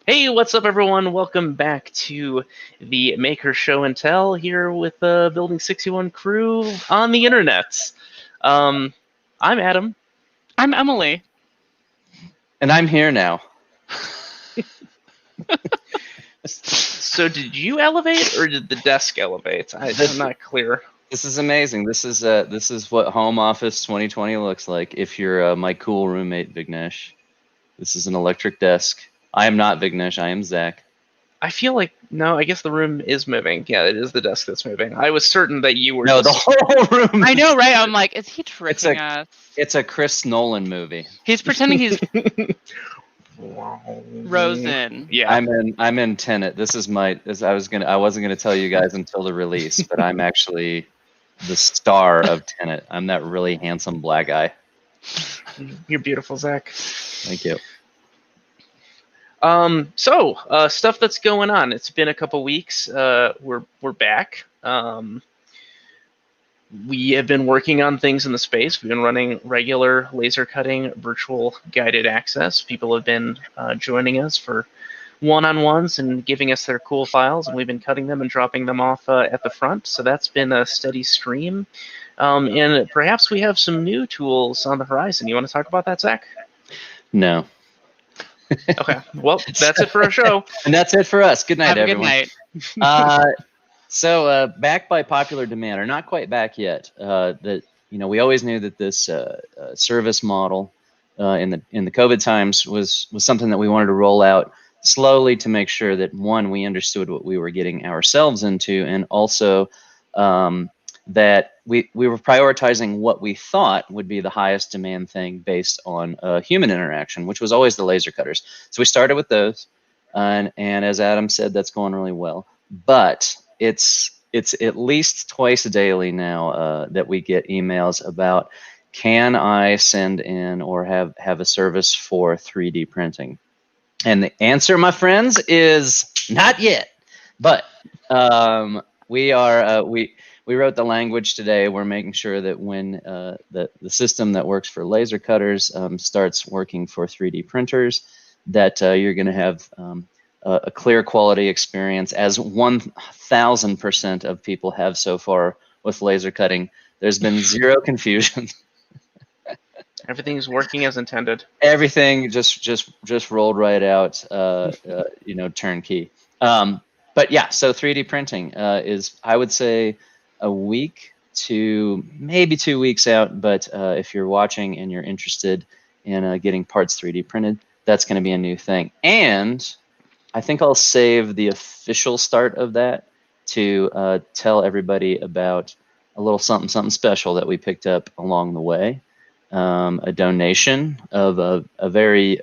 Hey, what's up, everyone? Welcome back to the Maker Show and Tell here with the Building 61 crew on the internet. I'm Adam. I'm Emily. And I'm here now. So, did you elevate or did the desk elevate? I'm not clear. This is amazing. This is what home office 2020 looks like. If you're my cool roommate Vignesh, this is an electric desk. I am not Vignesh. I am Zach. I feel like no. I guess the room is moving. Yeah, it is the desk that's moving. I was certain that you were. No, the whole room. I know, right? I'm like, is he tricking us? It's a Chris Nolan movie. He's pretending he's Rosen. Yeah, I'm in Tenet. This is my. I wasn't gonna tell you guys until the release, but I'm actually the star of Tenet. I'm that really handsome black guy. You're beautiful, Zach. Thank you. So stuff that's going on. It's been a couple weeks. We're back. We have been working on things in the space. We've been running regular laser cutting, virtual guided access. People have been joining us for one-on-ones and giving us their cool files, and we've been cutting them and dropping them off at the front. So that's been a steady stream. And perhaps we have some new tools on the horizon. You want to talk about that, Zach? No. Okay. Well, that's it for our show. And that's it for us. Good night, Have a everyone. good night. So back by popular demand, or not quite back yet. We always knew that this service model in the COVID times was something that we wanted to roll out slowly to make sure that one, we understood what we were getting ourselves into, and also that we were prioritizing what we thought would be the highest demand thing based on human interaction, which was always the laser cutters. So we started with those, and as Adam said, that's going really well. But it's at least twice daily now that we get emails about, can I send in or have a service for 3D printing? And the answer, my friends, is not yet. But we wrote the language today. We're making sure that when the system that works for laser cutters starts working for 3D printers, that you're going to have a clear quality experience, as 1,000% of people have so far with laser cutting. There's been zero confusion. Everything's working as intended. Everything just rolled right out, turnkey. But yeah, so 3D printing is, I would say, a week to maybe 2 weeks out. But if you're watching and you're interested in getting parts 3D printed, that's going to be a new thing. And I think I'll save the official start of that to tell everybody about a little something special that we picked up along the way. A donation of a very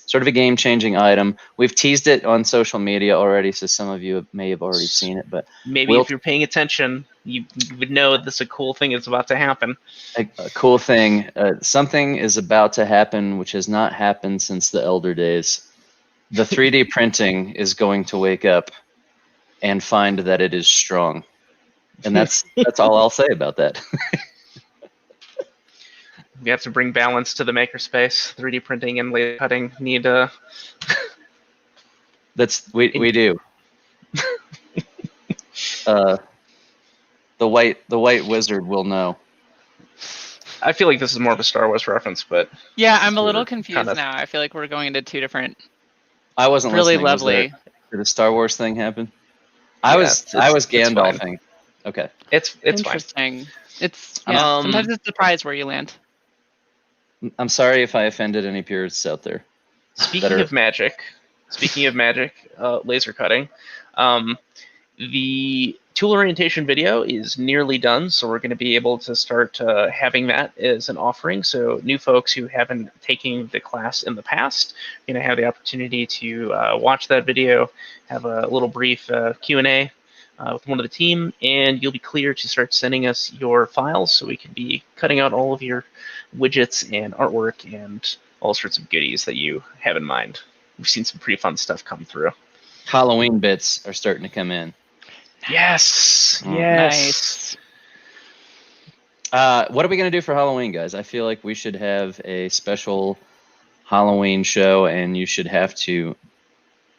sort of a game-changing item. We've teased it on social media already, so some of you may have already seen it. But maybe if you're paying attention, you would know this is a cool thing that's about to happen. A cool thing. Something is about to happen which has not happened since the elder days. The 3D printing is going to wake up and find that it is strong. And that's all I'll say about that. We have to bring balance to the makerspace. 3D printing and laser cutting need we do. The white wizard will know. I feel like this is more of a Star Wars reference, but Yeah, I'm a little confused now. I feel like we're going into two different. I wasn't really listening. lovely. Did the Star Wars thing happen? I was Gandalfing. Okay. It's interesting. fine. It's sometimes it's a surprise where you land. I'm sorry if I offended any purists out there. Speaking of magic, laser cutting, the tool orientation video is nearly done, so we're going to be able to start having that as an offering. So new folks who haven't taken the class in the past are going to have the opportunity to watch that video, have a little brief Q&A with one of the team, and you'll be clear to start sending us your files so we can be cutting out all of your widgets and artwork and all sorts of goodies that you have in mind. We've seen some pretty fun stuff come through. Halloween bits are starting to come in. Yes. Nice. What are we going to do for Halloween, guys? I feel like we should have a special Halloween show, and you should have to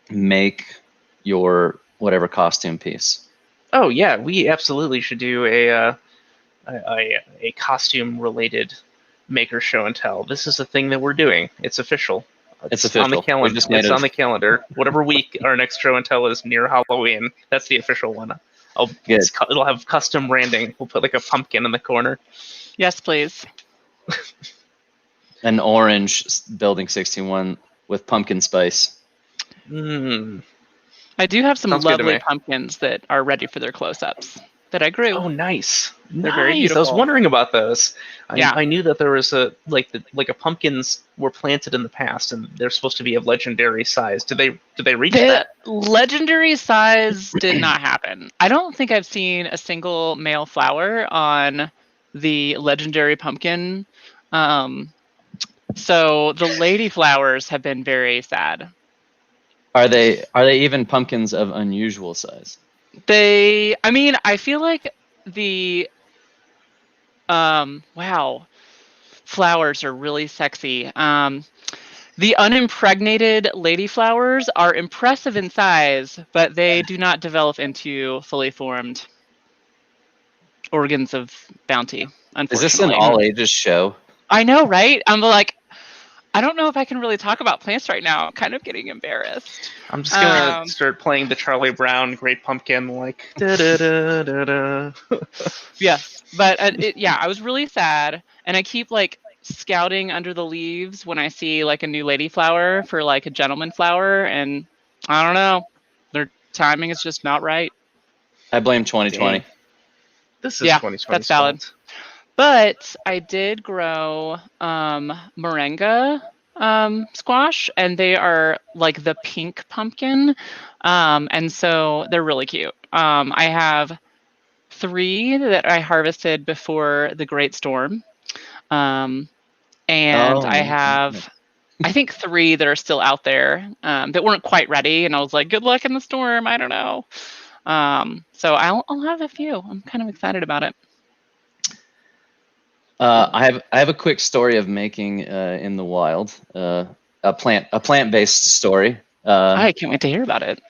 make your whatever costume piece? Oh yeah, we absolutely should do a costume related maker show and tell. This is a thing that we're doing. It's official. It's on the official. We calendar. just made It's it. on the calendar. Whatever week our next show and tell is near Halloween. That's the official one. It'll have custom branding. We'll put like a pumpkin in the corner. Yes, please. An orange Building 61 with pumpkin spice. I do have some lovely pumpkins that are ready for their close-ups that I grew. Oh, nice! They're very beautiful. I was wondering about those. Yeah. I knew that there was a pumpkins were planted in the past, and they're supposed to be of legendary size. Did they reach that? Legendary size did not happen. I don't think I've seen a single male flower on the legendary pumpkin. So the lady flowers have been very sad. Are they even pumpkins of unusual size? I feel like the flowers are really sexy. The unimpregnated lady flowers are impressive in size, but they do not develop into fully formed organs of bounty, unfortunately. Is this an all ages show? I know, right? I'm like, I don't know if I can really talk about plants right now. I'm kind of getting embarrassed. I'm just gonna start playing the Charlie Brown Great Pumpkin, like da da da da da. Yes, but I was really sad, and I keep like scouting under the leaves when I see like a new lady flower for like a gentleman flower, and I don't know, their timing is just not right. I blame 2020. Dang. This is 2020's that's valid. fault. But I did grow moringa squash, and they are like the pink pumpkin, and so they're really cute. I have 3 that I harvested before the Great Storm, and I have, I think 3 that are still out there that weren't quite ready, and I was like, good luck in the storm. I don't know. So I'll have a few. I'm kind of excited about it. I have a quick story of making in the wild a plant-based story. I can't wait to hear about it.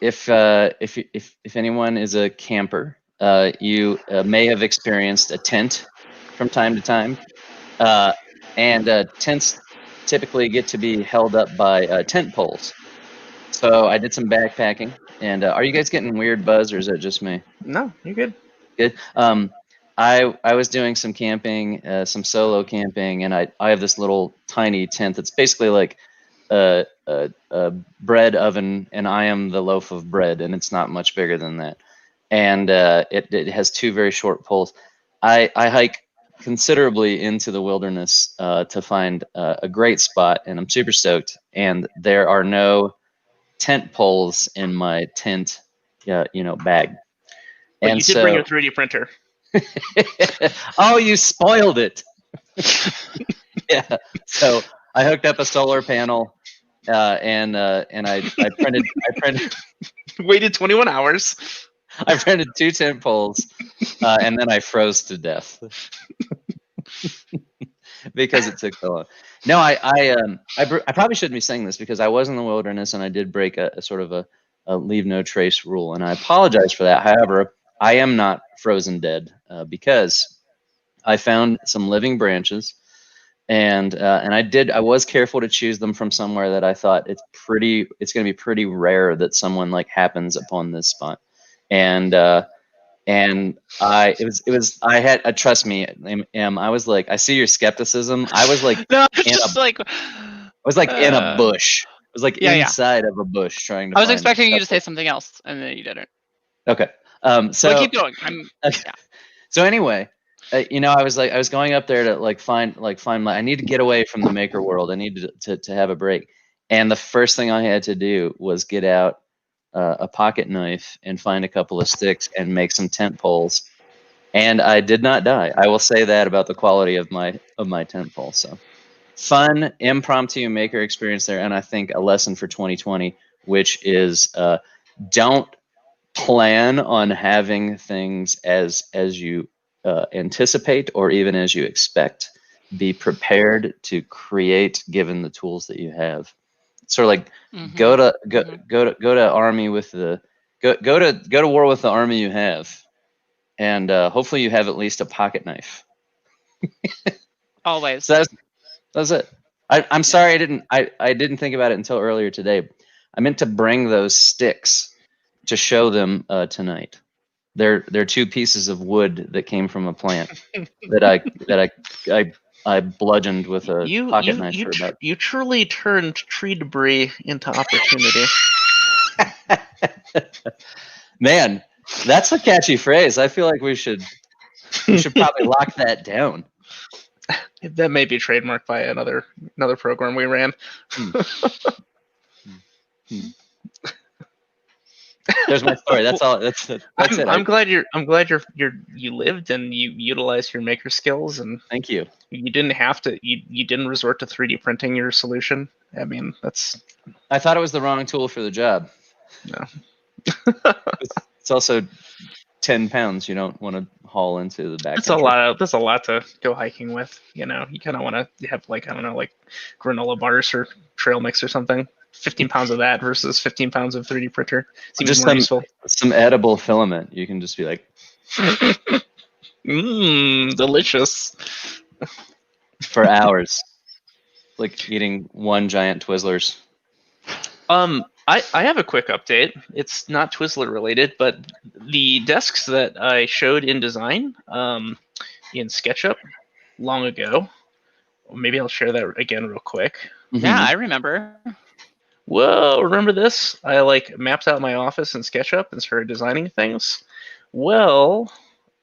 If anyone is a camper, you may have experienced a tent from time to time, and tents typically get to be held up by tent poles. So I did some backpacking, and are you guys getting weird buzz, or is it just me? No, you're good. Good. I was doing some camping, some solo camping, and I have this little tiny tent that's basically like a bread oven, and I am the loaf of bread, and it's not much bigger than that. And it has 2 very short poles. I hike considerably into the wilderness to find a great spot, and I'm super stoked. And there are no tent poles in my tent, bag. But you did bring your 3D printer. Oh, you spoiled it. Yeah. So I hooked up a solar panel, and I printed. Waited 21 hours. I printed 2 tent poles, and then I froze to death because it took so long. No, I probably shouldn't be saying this because I was in the wilderness and I did break a sort of a leave no trace rule, and I apologize for that. However, I am not frozen dead because I found some living branches, and I was careful to choose them from somewhere that I thought it's going to be pretty rare that someone like happens upon this spot, and trust me, I was like, I see your skepticism. I was like, no, I was like in a bush. I was like inside of a bush trying to. I was expecting you to say something else, and then you didn't. Okay. So keep going. So anyway, I was going up there to find I need to get away from the maker world. I need to have a break. And the first thing I had to do was get out a pocket knife and find a couple of sticks and make some tent poles. And I did not die. I will say that about the quality of my tent pole. So fun impromptu maker experience there, and I think a lesson for 2020, which is don't plan on having things as you anticipate or even as you expect. Be prepared to create given the tools that you have. sort of like Mhm. go to army with the go to war with the army you have, and hopefully you have at least a pocket knife. Always. So that's it. I'm sorry I didn't think about it until earlier today. I meant to bring those sticks to show them tonight. They're 2 pieces of wood that came from a plant that I bludgeoned with a pocket knife for about. You truly turned tree debris into opportunity. Man, that's a catchy phrase. I feel like we should probably lock that down. That may be trademarked by another program we ran. There's my story. That's all. That's it. I'm glad you lived and you utilized your maker skills, and thank you. You didn't have to. You didn't resort to 3D printing your solution. I mean, that's. I thought it was the wrong tool for the job. No. It's also 10 pounds. You don't want to haul into the back. That's a lot to go hiking with. You know, you kind of want to have like granola bars or trail mix or something. 15 pounds of that versus 15 pounds of 3D printer seems just more useful. Some edible filament. You can just be like, delicious. For hours, like eating one giant Twizzlers. I have a quick update. It's not Twizzler related, but the desks that I showed in design in SketchUp long ago, maybe I'll share that again real quick. Yeah, I remember. Whoa, remember this? I mapped out my office in SketchUp and started designing things. Well,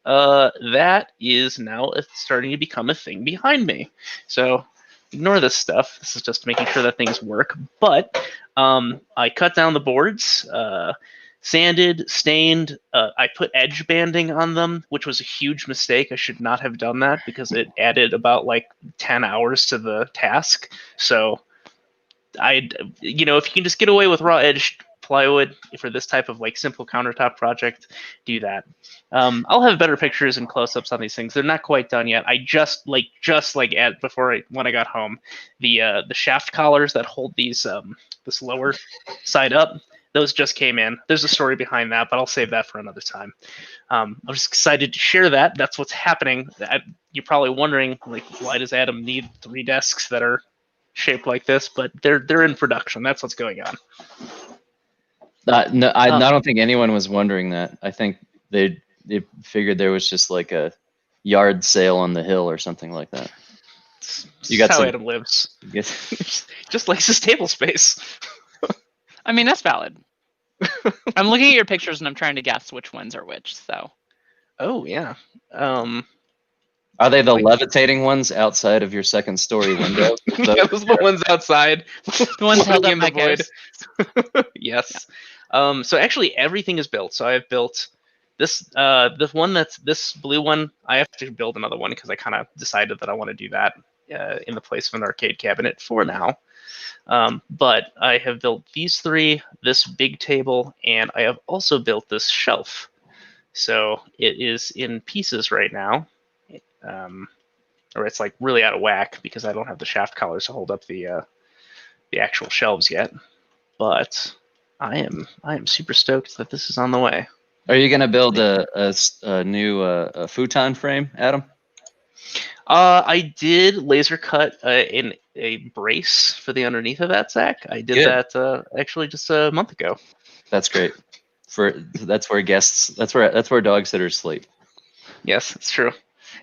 that is now starting to become a thing behind me. So ignore this stuff. This is just making sure that things work. But I cut down the boards, sanded, stained. I put edge banding on them, which was a huge mistake. I should not have done that because it added about 10 hours to the task. So if you can just get away with raw edge plywood for this type of simple countertop project, do that. I'll have better pictures and close-ups on these things. They're not quite done yet. I when I got home, the shaft collars that hold these this lower side up, those just came in. There's a story behind that, but I'll save that for another time. I'm just excited to share that. That's what's happening. You're probably wondering why does Adam need 3 desks that are shaped like this? But they're in production. That's what's going on. No, I don't think anyone was wondering that. I think they figured there was just a yard sale on the hill or something like that. You got how Adam lives. Just likes his table space. I mean, that's valid. I'm looking at your pictures and I'm trying to guess which ones are which. So. Oh yeah. Are they the levitating ones outside of your second story window? Yeah, those are the ones outside. The ones held up by void. Yes. Yeah. So actually everything is built. So I've built this this blue one. I have to build another one because I kind of decided that I want to do that in the place of an arcade cabinet for now. But I have built these 3, this big table, and I have also built this shelf. So it is in pieces right now. Or it's really out of whack because I don't have the shaft collars to hold up the actual shelves yet. But I am super stoked that this is on the way. Are you going to build a new futon frame, Adam? I did laser cut in a brace for the underneath of that, Zach. I did that actually just a month ago. That's great. That's where dog sitters sleep. Yes, it's true.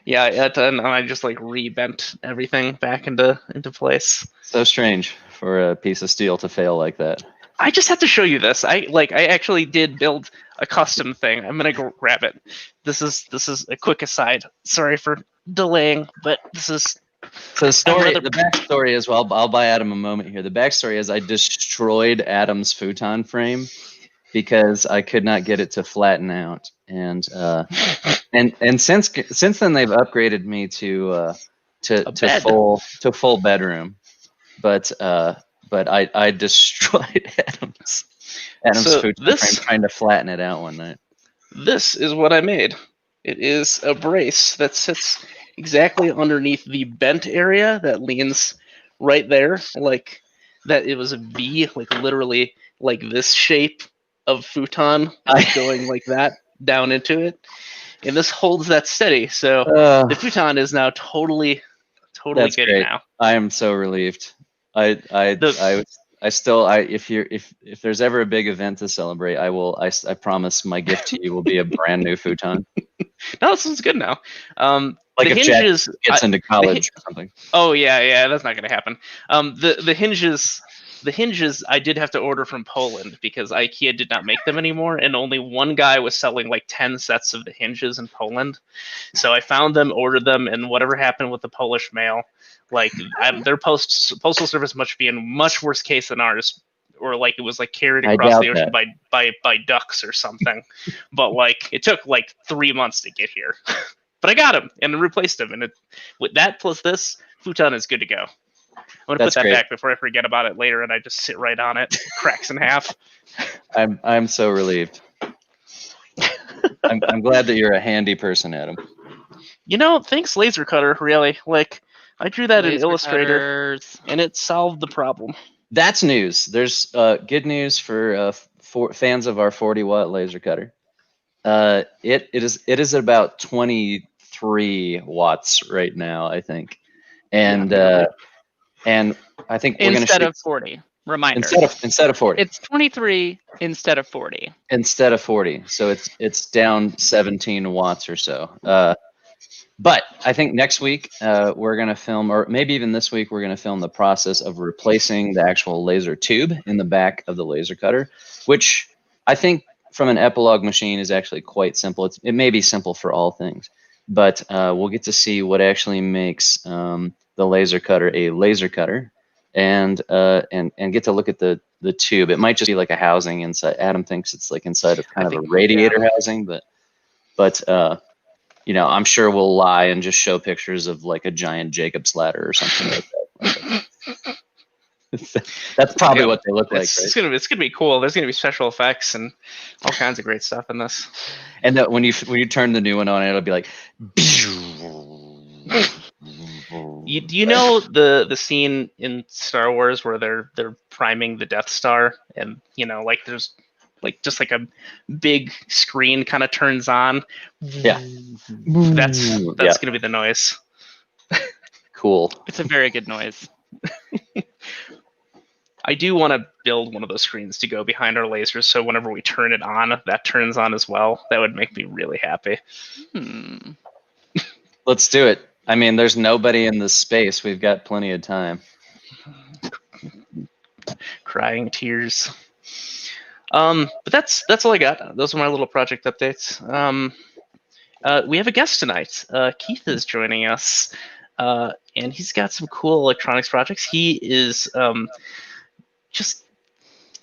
Yeah, and I just rebent everything back into place. So strange for a piece of steel to fail like that. I just have to show you this. I actually did build a custom thing. I'm gonna go grab it. This is a quick aside. Sorry for delaying, but this is. So the backstory is, well, I'll buy Adam a moment here. The backstory is I destroyed Adam's futon frame because I could not get it to flatten out, and since then they've upgraded me to full bedroom, but I destroyed Adam's futon frame trying to flatten it out one night. This is what I made. It is a brace that sits exactly underneath the bent area that leans right there. that it was a V, like literally like this shape of futon going like that down into it, and this holds that steady. So the futon is now totally That's good great. now. I am so relieved. If there's ever a big event to celebrate, I promise my gift to you will be a brand new futon. No, this one's good now. Like the if hinges Jack gets into college or something. Oh yeah, that's not gonna happen. The hinges I did have to order from Poland because IKEA did not make them anymore, and only one guy was selling like 10 sets of the hinges in Poland. So I found them, ordered them, and whatever happened with the Polish mail, like their postal service must be in much worse case than ours, or like it was like carried across the ocean by ducks or something. But like it took like 3 months to get here. But I got them and replaced them, and with that plus this, futon is good to go. I'm gonna put that back before I forget about it later, and I just sit right on it, cracks in half. I'm so relieved. I'm glad that you're a handy person, Adam. You know, thanks laser cutter, really. Like I drew that in Illustrator, and it solved the problem. That's news. There's good news for fans of our 40-watt laser cutter. It is about 23 watts right now, I think, and I think we're instead of 40. Reminder. Instead of 40. It's 23 instead of 40. Instead of 40, so it's down 17 watts or so. But I think next week we're going to film, or maybe even this week, we're going to film the process of replacing the actual laser tube in the back of the laser cutter, which I think from an epilogue machine is actually quite simple. It may be simple for all things, but we'll get to see what actually makes the laser cutter a laser cutter, and get to look at the tube. It might just be like a housing inside. Adam thinks it's like inside of kind of a radiator housing, but you know, I'm sure we'll lie and just show pictures of like a giant Jacob's ladder or something like that. That's probably what they look like. It's gonna be cool. There's gonna be special effects and all kinds of great stuff in this. And when you turn the new one on, it'll be like. Do you know the scene in Star Wars where they're priming the Death Star, and you know, like there's like just like a big screen kind of turns on. Yeah, that's gonna be the noise. Cool. It's a very good noise. I do want to build one of those screens to go behind our lasers, so whenever we turn it on, that turns on as well. That would make me really happy. Let's do it. I mean, there's nobody in this space. We've got plenty of time. Crying tears. But that's all I got. Those are my little project updates. We have a guest tonight. Keith is joining us, and he's got some cool electronics projects. He is just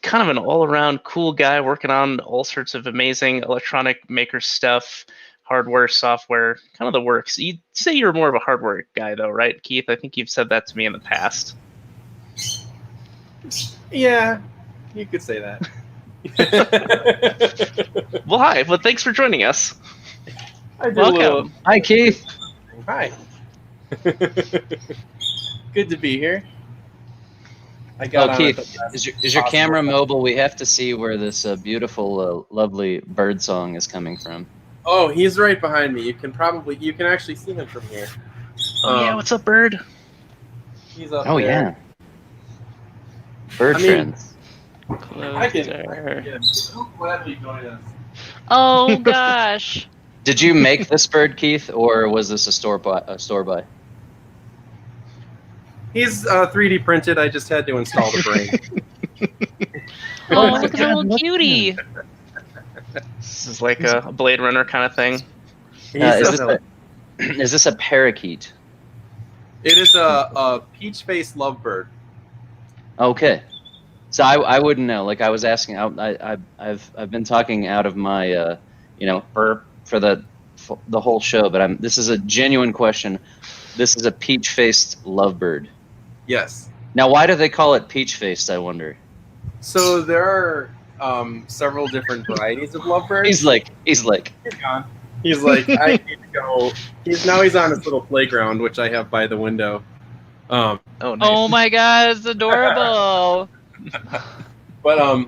kind of an all-around cool guy working on all sorts of amazing electronic maker stuff, hardware, software, kind of the works. You'd say you're more of a hardware guy, though, right, Keith? I think you've said that to me in the past. Yeah, you could say that. Well, hi. Well, thanks for joining us. Welcome. Hi, Keith. Hi. Good to be here. I got Keith, is your camera mobile? We have to see where this beautiful, lovely bird song is coming from. Oh, he's right behind me. You can actually see him from here. Yeah, what's up, bird? He's up there. Yeah. Bird friends. I can gladly join us. Oh gosh. Did you make this bird, Keith, or was this a store buy? He's 3D printed. I just had to install the brain. Oh, look at the little cutie. This is like a Blade Runner kind of thing. Is this a parakeet? It is a peach-faced lovebird. Okay. So I wouldn't know. Like I was asking, I've been talking out of my burp for the whole show, but this is a genuine question. This is a peach-faced lovebird. Yes. Now, why do they call it peach-faced? I wonder. So there are several different varieties of lovebirds. He's like. He's like, I need to go. He's on his little playground, which I have by the window. Um, Oh, nice. Oh my god, it's adorable. but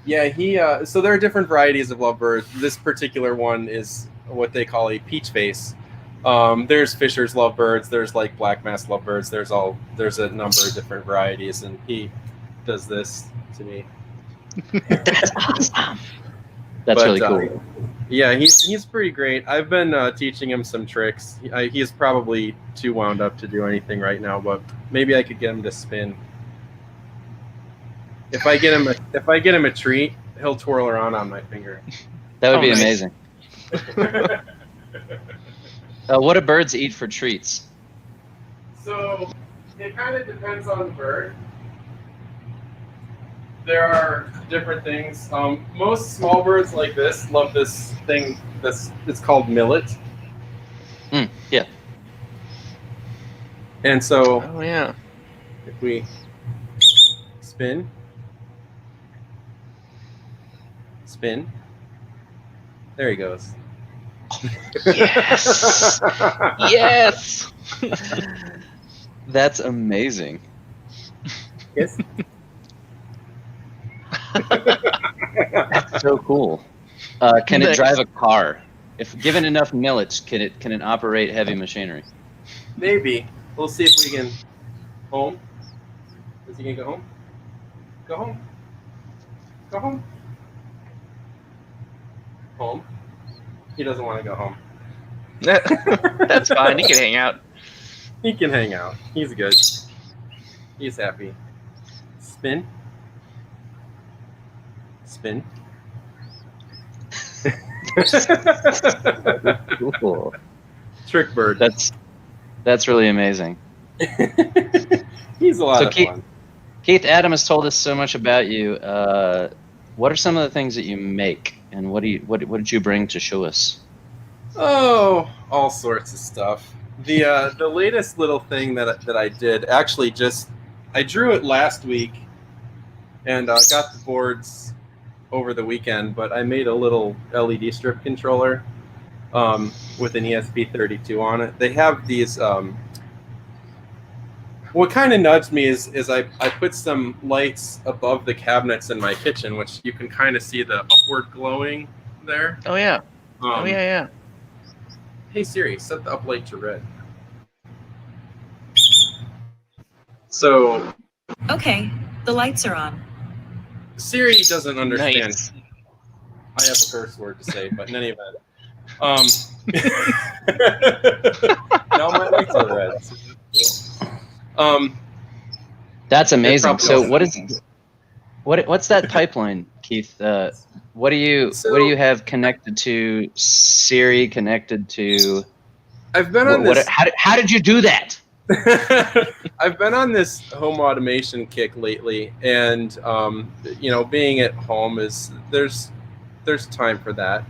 yeah, he. So there are different varieties of lovebirds. This particular one is what they call a peach face. There's Fisher's lovebirds. There's like black mask lovebirds. There's a number of different varieties, and he does this to me. That's awesome. That's But, really cool. Yeah, he's pretty great. I've been teaching him some tricks. He's probably too wound up to do anything right now, but maybe I could get him to spin. If I get him a treat, he'll twirl around on my finger. That would be nice. amazing. What do birds eat for treats? So it kind of depends on the bird. There are different things. Most small birds like this love this thing. It's called millet. Yeah. And so Oh yeah. if we spin, there he goes. Yes. Yes. That's amazing. Yes. That's so cool. Can it Nice. drive a car? If given enough millets, can it operate heavy machinery? Maybe. We'll see if we can. Home. Is he gonna go home? Go home. Go home. Home. He doesn't want to go home. That's fine. He can hang out. He can hang out. He's good. He's happy. Spin. Spin. Cool. Trick bird. That's really amazing. He's a lot So of fun. Keith, Adam has told us so much about you. What are some of the things that you make, and what did you bring to show us? Oh, all sorts of stuff. The latest little thing that I did, actually, I drew it last week, and got the boards over the weekend. But I made a little LED strip controller with an ESP32 on it. They have these. What kind of nudged me is I put some lights above the cabinets in my kitchen, which you can kind of see the upward glowing there. Oh yeah. Oh yeah, yeah. Hey Siri, set the up light to red. So Okay, the lights are on. Siri doesn't understand. Nice. I have a curse word to say, but in any event, now my lights are red. That's amazing. probably So also- what's that pipeline, Keith? What do you have connected to Siri? Connected to? I've been on this. How did you do that? I've been on this home automation kick lately, and being at home there's time for that.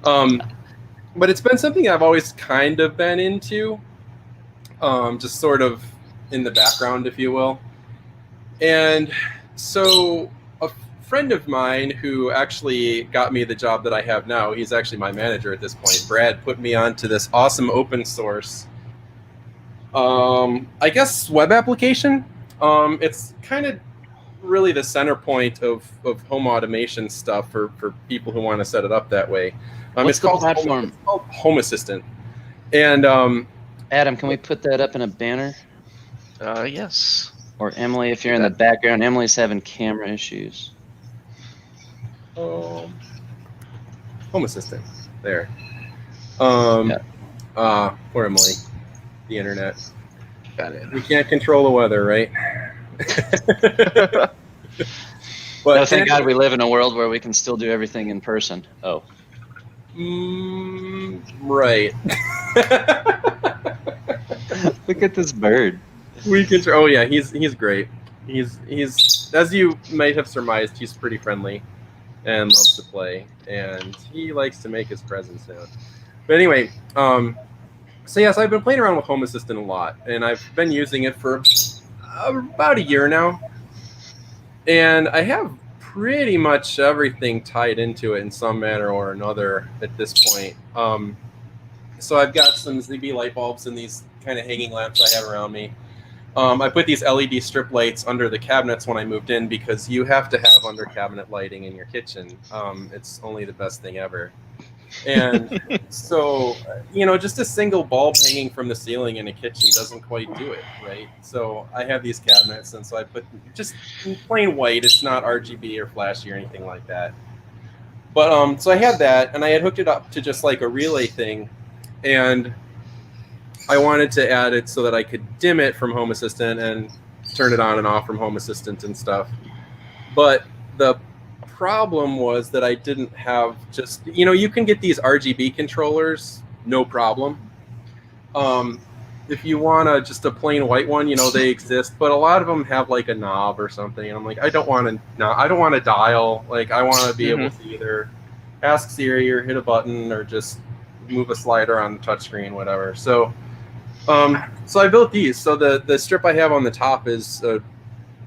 But it's been something I've always kind of been into, just sort of in the background, if you will. And so a friend of mine who actually got me the job that I have now, he's actually my manager at this point, Brad, put me onto this awesome open source I guess web application. It's kind of really the center point of home automation stuff for people who want to set it up that way. What's the platform? It's called Home Assistant. And Adam, can we put that up in a banner? Yes. Or Emily, if you're in the background, Emily's having camera issues. Home Assistant. There. Yeah. Poor Emily. The internet. Got it. We can't control the weather, right? But No, thank God we live in a world where we can still do everything in person. Oh. Right. Look at this bird. We control. Oh yeah, he's great. He's as you might have surmised, he's pretty friendly and loves to play, and he likes to make his presence known. But anyway, so yes, I've been playing around with Home Assistant a lot, and I've been using it for about a year now, and I have pretty much everything tied into it in some manner or another at this point. So I've got some ZB light bulbs and these kind of hanging lamps I have around me. I put these LED strip lights under the cabinets when I moved in because you have to have under cabinet lighting in your kitchen. It's only the best thing ever. And so, just a single bulb hanging from the ceiling in a kitchen doesn't quite do it, right? So I have these cabinets, and so I put just plain white. It's not RGB or flashy or anything like that. But so I had that, and I had hooked it up to just like a relay thing, and I wanted to add it so that I could dim it from Home Assistant and turn it on and off from Home Assistant and stuff. But the problem was that I didn't have just, you can get these RGB controllers, no problem. If you want just a plain white one, they exist, but a lot of them have like a knob or something. And I'm like, I don't want to dial. Like, I want to be able to either ask Siri or hit a button or just move a slider on the touchscreen, whatever. So I built these. So the strip I have on the top is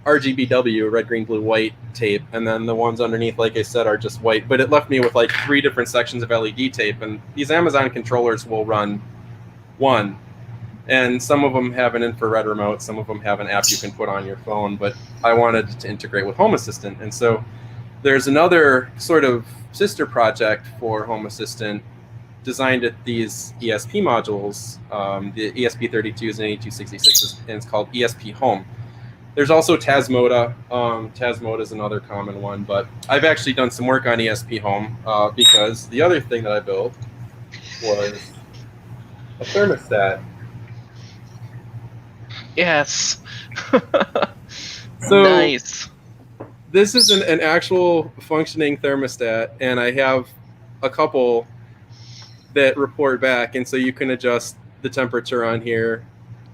RGBW, red, green, blue, white tape, and then the ones underneath, like I said, are just white. But it left me with like 3 different sections of LED tape, and these Amazon controllers will run one. And some of them have an infrared remote, some of them have an app you can put on your phone, but I wanted to integrate with Home Assistant. And so there's another sort of sister project for Home Assistant designed at these ESP modules, the ESP32s and 8266s, and it's called ESP Home. There's also Tasmoda. Tasmoda is another common one, but I've actually done some work on ESP Home because the other thing that I built was a thermostat. Yes. So nice. This is an actual functioning thermostat, and I have a couple that report back, and so you can adjust the temperature on here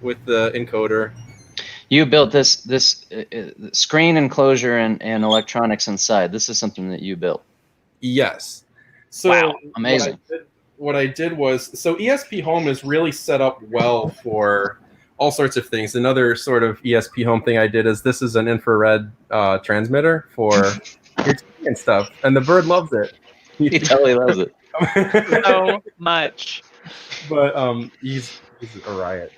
with the encoder. You built this screen enclosure and electronics inside. This is something that you built. Yes. So wow, amazing. What I did was, so ESP Home is really set up well for all sorts of things. Another sort of ESP Home thing I did is this is an infrared transmitter for your TV and stuff, and the bird loves it. He totally loves it. So much. But he's a riot.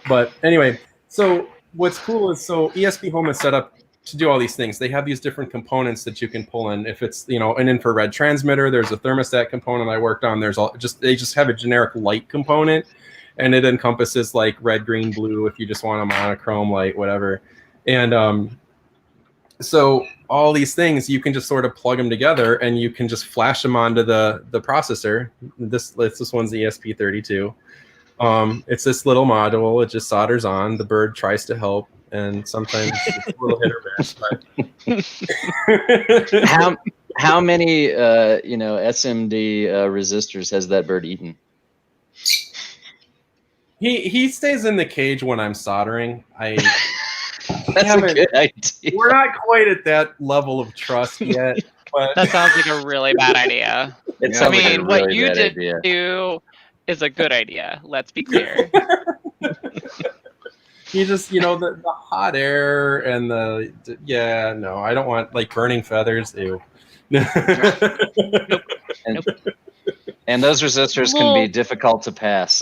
But anyway, so what's cool is, so ESP Home is set up to do all these things. They have these different components that you can pull in. If it's an infrared transmitter, there's a thermostat component I worked on. There's they just have a generic light component, and it encompasses like red, green, blue if you just want a monochrome light, whatever. And so all these things, you can just sort of plug them together, and you can just flash them onto the processor. This one's the ESP32. It's this little module. It just solders on. The bird tries to help, and sometimes it's a little hit or miss. But how many SMD resistors has that bird eaten? He stays in the cage when I'm soldering. That's a good idea. We're not quite at that level of trust yet. But that sounds like a really bad idea. I mean, like what you did do is a good idea. Let's be clear. You just, the hot air and I don't want like burning feathers. Ew. Nope. And those resistors can be difficult to pass.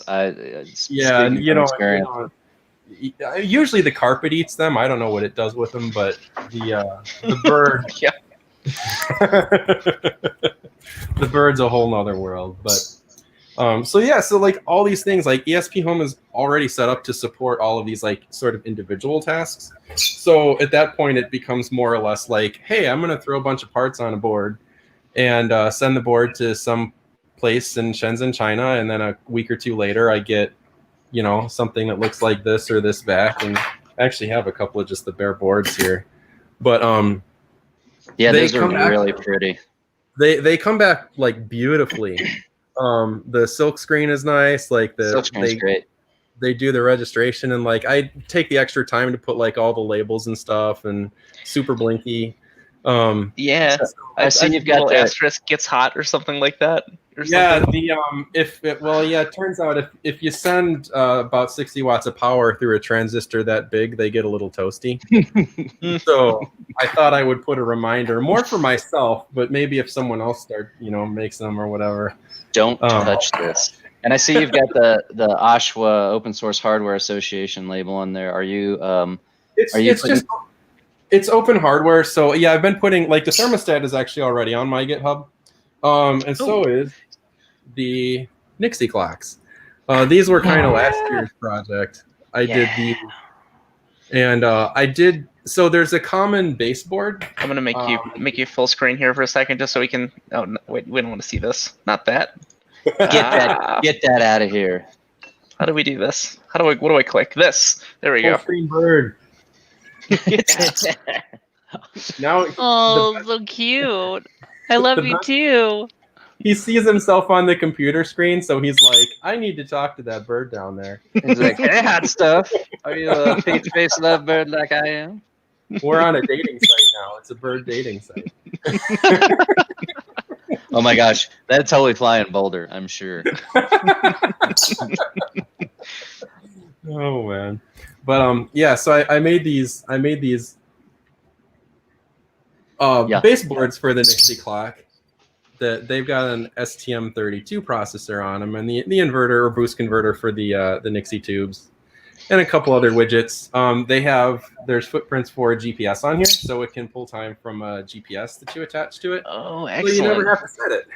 Usually the carpet eats them. I don't know what it does with them, but the bird, Yeah. the bird's a whole nother world. But so like all these things, like ESP Home is already set up to support all of these like sort of individual tasks. So at that point, it becomes more or less like, hey, I'm going to throw a bunch of parts on a board and send the board to some place in Shenzhen, China, and then a week or two later, I get something that looks like this or this back. And I actually have a couple of just the bare boards here, but those are really pretty. They come back like beautifully. The silk screen is nice. Like silk screen's great. They do the registration, and like I take the extra time to put like all the labels and stuff, and super blinky. Yeah, I've seen you've got the asterisk gets hot or something like that. Yeah, it turns out if you send about 60 watts of power through a transistor that big, they get a little toasty. So I thought I would put a reminder, more for myself, but maybe if someone else makes them or whatever. Don't touch this. And I see you've got the Oshawa Open Source Hardware Association label on there. Are you? It's open hardware. So yeah, I've been putting like the thermostat is actually already on my GitHub, and so is the Nixie clocks. These were kind of last year's project. I did these, and I did. So there's a common baseboard. I'm gonna make you full screen here for a second, just so we can. Oh no, wait, we don't want to see this. Not that. Get that out of here. How do we do this? What do I click? This. There we go. Full screen bird. Now, so cute. I love you too. He sees himself on the computer screen, so he's like, I need to talk to that bird down there. He's like, hey, hot stuff. Are you a peach-faced lovebird like I am? We're on a dating site now. It's a bird dating site. Oh my gosh, that'd totally fly in Boulder, I'm sure. Oh man, but yeah. So I made these baseboards for the Nixie clock. That they've got an STM32 processor on them, and the inverter or boost converter for the Nixie tubes, and a couple other widgets. There's footprints for GPS on here, so it can pull time from a GPS that you attach to it. Oh, excellent! So you never have to set it,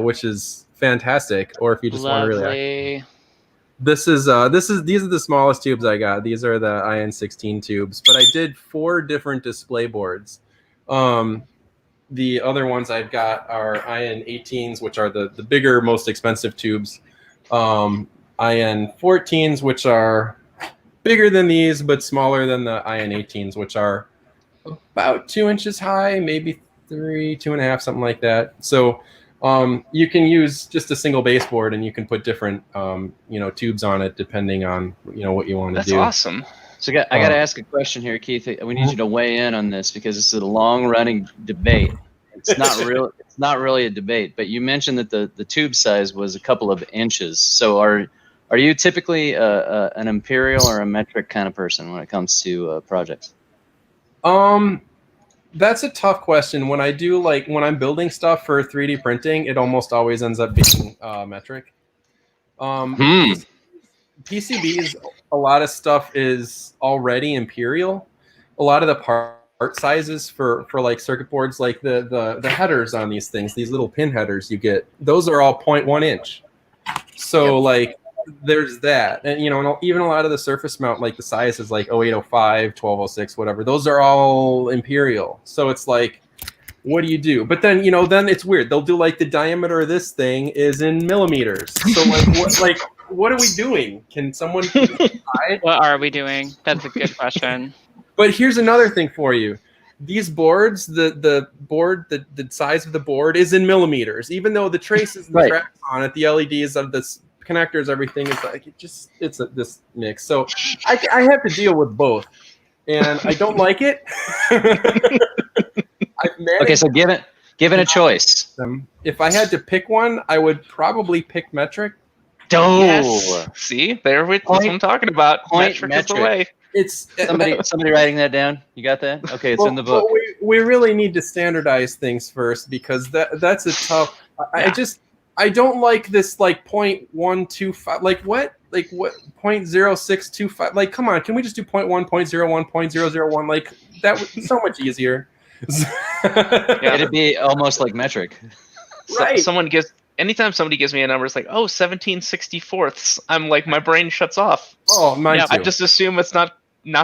which is fantastic. Or if you just want to really. These are the smallest tubes I got. These are the IN16 tubes, but I did 4 different display boards. The other ones I've got are IN18s, which are the bigger, most expensive tubes. IN14s, which are bigger than these, but smaller than the IN18s, which are about 2 inches high, maybe 3, 2.5, something like that. So you can use just a single baseboard, and you can put different tubes on it depending on what you want to do. That's awesome. So I got to ask a question here, Keith. We need you to weigh in on this because it's a long-running debate. It's not really a debate, but you mentioned that the tube size was a couple of inches. So are you typically an imperial or a metric kind of person when it comes to projects? That's a tough question. When I'm building stuff for 3D printing, it almost always ends up being metric. PCBs, a lot of stuff is already imperial. A lot of the part sizes for like circuit boards, like the headers on these things, these little pin headers you get, those are all 0.1 inch. So like there's that, and and even a lot of the surface mount, like the size is like 0805, 1206, whatever. Those are all imperial. So it's like, what do you do? But then then it's weird. They'll do like the diameter of this thing is in millimeters. So what are we doing? Can someone decide? What are we doing? That's a good question. But here's another thing for you. These boards, the size of the board is in millimeters, even though the traces and the tracks on it, the LEDs of the connectors, everything is like it's this mix. So I have to deal with both, and I don't like it. Okay, so given a choice, if I had to pick one, I would probably pick metric. Yes. See, that's what I'm talking about. Metric is the way. It's somebody writing that down. You got that? Okay, it's in the book. We really need to standardize things first, because that's a tough. I don't like this like 0.125. Like what 0.0625. Like come on, can we just do 0.1, 0.01, 0.001? Like that was so much easier. It'd be almost like metric. Right. Anytime somebody gives me a number, it's like, 17/64ths. I'm like, my brain shuts off. Oh, mine too. I just assume it's not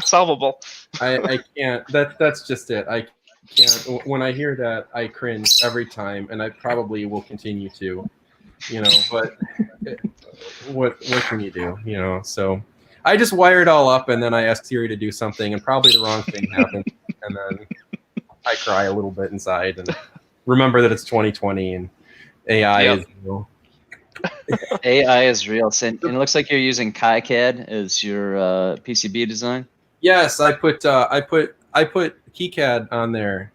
solvable. I can't. That's just it. I can't. When I hear that, I cringe every time, and I probably will continue to. But what can you do? So I just wire it all up, and then I ask Siri to do something, and probably the wrong thing happens, and then I cry a little bit inside, and remember that it's 2020 and AI is real. AI is real. And it looks like you're using KiCad as your PCB design. Yes, I put KiCad on there.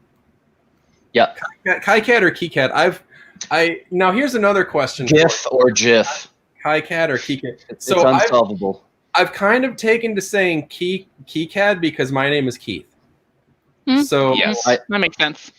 Yeah. KiCad or KiCad. Now here's another question. GIF or GIF. KiCad or KiCad. It's unsolvable. I've kind of taken to saying KiCad because my name is Keith. So yes, that makes sense.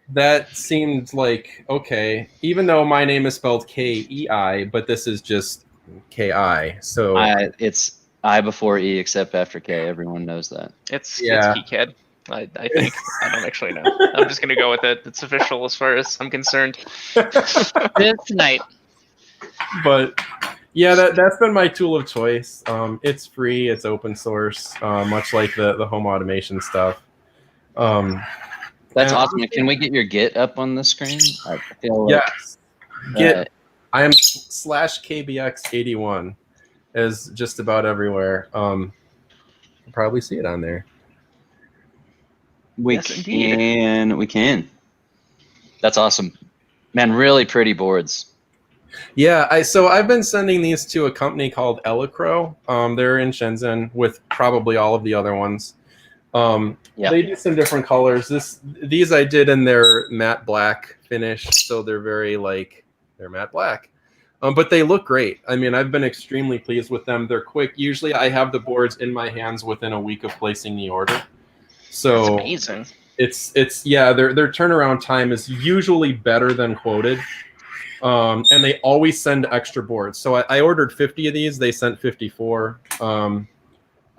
That seemed like okay, even though my name is spelled KEI, but this is just KI. So It's I before E except after K. Everyone knows that. It's Yeah. KeekCAD. I think. I don't actually know. I'm just gonna go with it. It's official as far as I'm concerned. This night. but yeah, that's been my tool of choice. It's free, it's open source, much like the home automation stuff. That's And awesome. Can we get your Git up on the screen? I feel like, yes, Git. I am /KBX81 is just about everywhere. You'll probably see it on there. Yes, indeed. We can. That's awesome, man. Really pretty boards. Yeah, so I've been sending these to a company called Elecro. They're in Shenzhen with probably all of the other ones. They do some different colors. These I did in their matte black finish, so they're they're matte black. But they look great. I mean, I've been extremely pleased with them. They're quick. Usually I have the boards in my hands within a week of placing the order. So That's amazing. It's their turnaround time is usually better than quoted. And they always send extra boards. So I ordered 50 of these. They sent 54.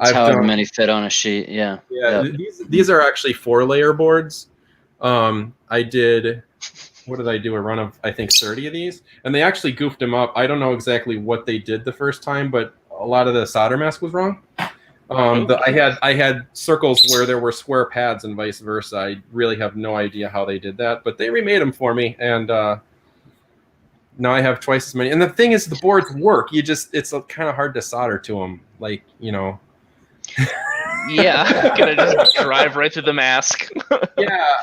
However many fit on a sheet. Yeah. Yeah. Yep. These are actually 4-layer boards. I did. What did I do? A run of, I think, 30 of these, and they actually goofed them up. I don't know exactly what they did the first time, but a lot of the solder mask was wrong. I had circles where there were square pads and vice versa. I really have no idea how they did that, but they remade them for me, and now I have twice as many. And the thing is, the boards work. It's kind of hard to solder to them, like, you know. Yeah, gonna just drive right through the mask. Yeah,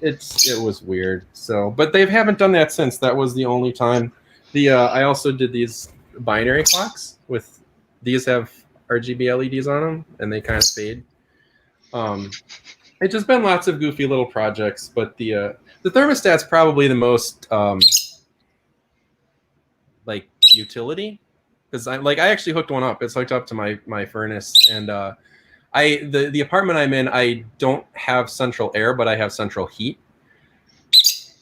it was weird. So, but they haven't done that since. That was the only time. I also did these binary clocks with these have RGB LEDs on them, and they kind of fade. It's just been lots of goofy little projects, but the thermostat's probably the most like utility, because I actually hooked one up. It's hooked up to my furnace, and the apartment I'm in, I don't have central air, but I have central heat.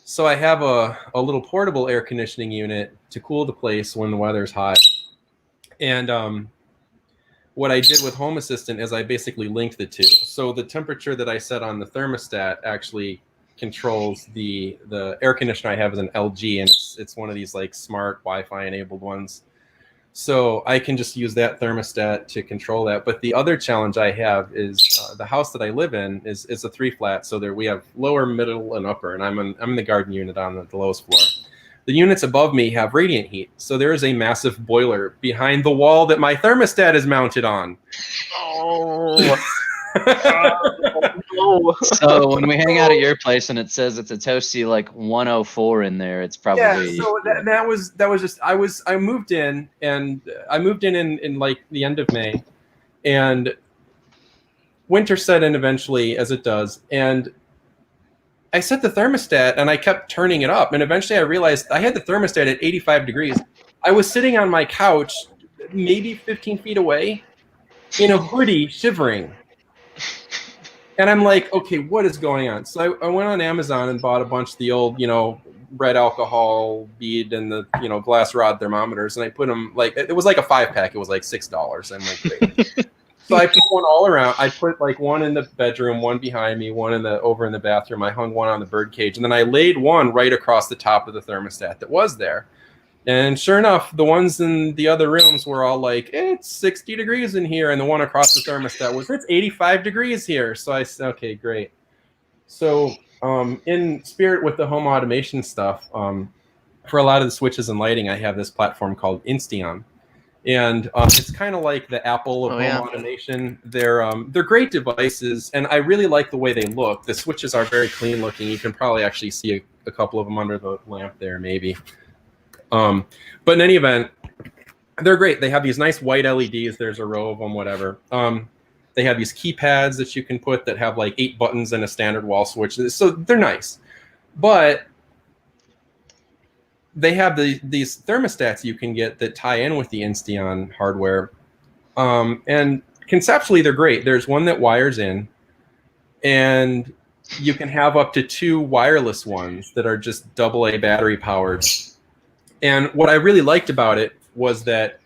So I have a little portable air conditioning unit to cool the place when the weather's hot. And what I did with Home Assistant is I basically linked the two. So the temperature that I set on the thermostat actually controls the air conditioner I have is an LG, and it's one of these like smart Wi-Fi enabled ones. So I can just use that thermostat to control that. But the other challenge I have is the house that I live in is a 3-flat. So we have lower, middle, and upper, and I'm in the garden unit on the lowest floor. The units above me have radiant heat. So there is a massive boiler behind the wall that my thermostat is mounted on. Oh. So when we hang out at your place and it says it's a toasty like 104 in there, it's probably So that was just I moved in in like the end of May, and winter set in eventually, as it does, and I set the thermostat and I kept turning it up, and eventually I realized I had the thermostat at 85 degrees. I was sitting on my couch maybe 15 feet away in a hoodie shivering. And I'm like, okay, what is going on? So I went on Amazon and bought a bunch of the old, red alcohol bead and the, glass rod thermometers. And I put them it was like a 5-pack. It was like $6. I'm like, great. So I put one all around. I put like one in the bedroom, one behind me, one over in the bathroom. I hung one on the bird cage. And then I laid one right across the top of the thermostat that was there. And sure enough, the ones in the other rooms were all like, it's 60 degrees in here. And the one across the thermostat was, it's 85 degrees here. So I said, okay, great. So in spirit with the home automation stuff, for a lot of the switches and lighting, I have this platform called Insteon. And it's kind of like the Apple of home automation. They're great devices, and I really like the way they look. The switches are very clean looking. You can probably actually see a couple of them under the lamp there, maybe. But in any event, they're great. They have these nice white LEDs. There's a row of them, whatever. They have these keypads that you can put that have like 8 buttons and a standard wall switch. So they're nice. But they have these thermostats you can get that tie in with the Insteon hardware. And conceptually, they're great. There's one that wires in, and you can have up to 2 wireless ones that are just AA battery powered. And what I really liked about it was that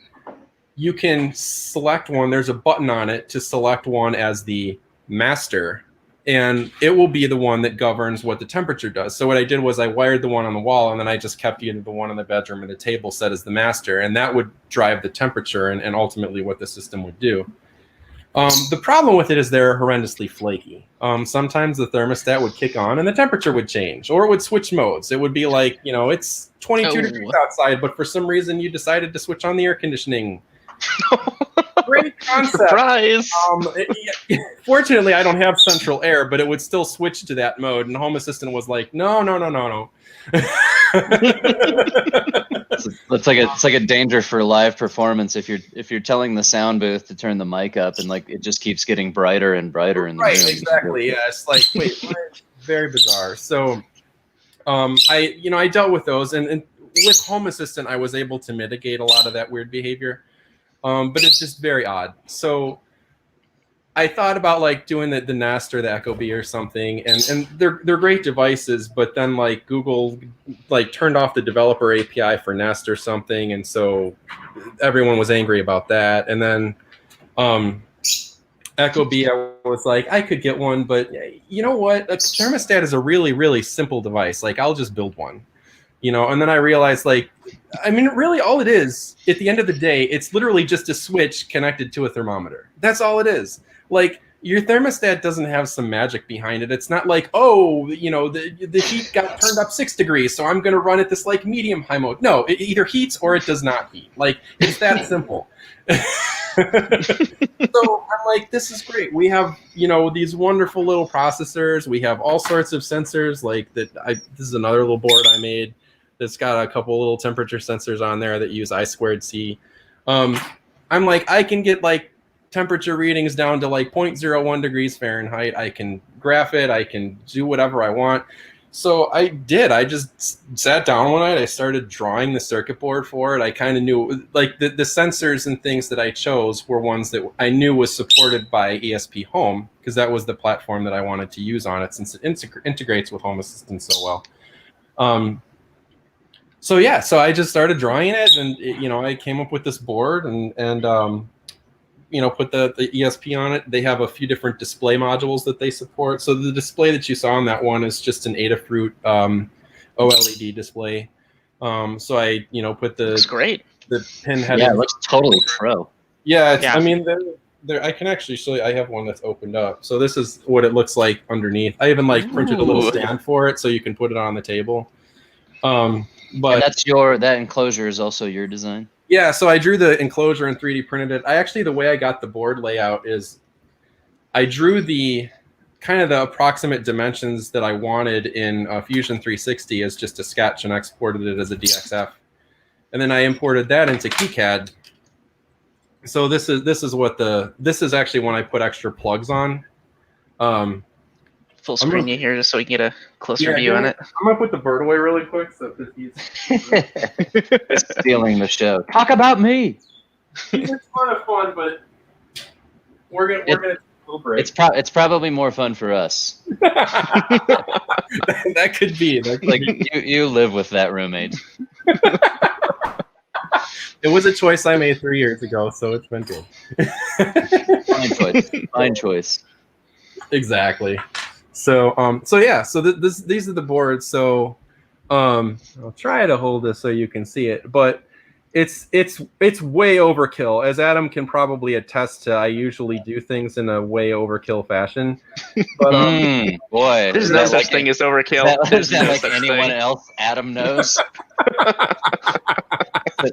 you can select one. There's a button on it to select one as the master, and it will be the one that governs what the temperature does. So what I did was I wired the one on the wall, and then I just kept the one in the bedroom and the table set as the master, and that would drive the temperature and ultimately what the system would do. The problem with it is they're horrendously flaky. Sometimes the thermostat would kick on and the temperature would change, or it would switch modes. It would be like, it's 22 degrees outside, but for some reason you decided to switch on the air conditioning. Great concept. Surprise! Fortunately, I don't have central air, but it would still switch to that mode, and Home Assistant was like, no. It's like a danger for live performance if you're telling the sound booth to turn the mic up and like it just keeps getting brighter and brighter in the room. Right, exactly. Yeah, it's like, wait, what? Very bizarre. So, I dealt with those, and with Home Assistant, I was able to mitigate a lot of that weird behavior. But it's just very odd. So I thought about like doing the Nest or the Echo Bee or something, and they're great devices, but then like Google like turned off the developer API for Nest or something, and so everyone was angry about that. And then Echo Bee, I was like, I could get one, but you know what? A thermostat is a really, really simple device. Like I'll just build one. And then I realized, really all it is, at the end of the day, it's literally just a switch connected to a thermometer. That's all it is. Like, your thermostat doesn't have some magic behind it. It's not like, the heat got turned up 6 degrees, so I'm going to run at this, medium high mode. No, it either heats or it does not heat. Like, it's that simple. So I'm like, this is great. We have, these wonderful little processors. We have all sorts of sensors, this is another little board I made. That's got a couple little temperature sensors on there that use I²C. I'm like, I can get temperature readings down to 0.01 degrees Fahrenheit. I can graph it. I can do whatever I want. So I did. I just sat down one night. I started drawing the circuit board for it. I kind of knew the sensors and things that I chose were ones that I knew was supported by ESP Home, because that was the platform that I wanted to use on it, since it integrates with Home Assistant so well. So I just started drawing it, and I came up with this board and put the ESP on it. They have a few different display modules that they support. So the display that you saw on that one is just an Adafruit OLED display. So I put the Looks great. The pin head. Yeah, it looks totally pro. Yeah, Yeah. I mean, there I can actually show you. I have one that's opened up. So this is what it looks like underneath. I even printed a little stand for it so you can put it on the table. But and that enclosure is also your design? Yeah, so I drew the enclosure and 3D printed it. The way I got the board layout is I drew the kind of the approximate dimensions that I wanted in Fusion 360 as just a sketch, and exported it as a DXF. And then I imported that into KiCad. So this is actually when I put extra plugs on. Full screen you here just so we can get a closer view on it. I'm gonna put the bird away really quick so that he's stealing the show. Talk about me. It's kind of fun, but we're gonna take a little break. It's probably more fun for us. That could be. You live with that roommate. It was a choice I made 3 years ago, so it's been good. Fine choice. Exactly. So these are the boards. So I'll try to hold this so you can see it, but it's way overkill. As Adam can probably attest to, I usually do things in a way overkill fashion. But boy, there's no such thing as overkill. Is that like anyone else Adam knows?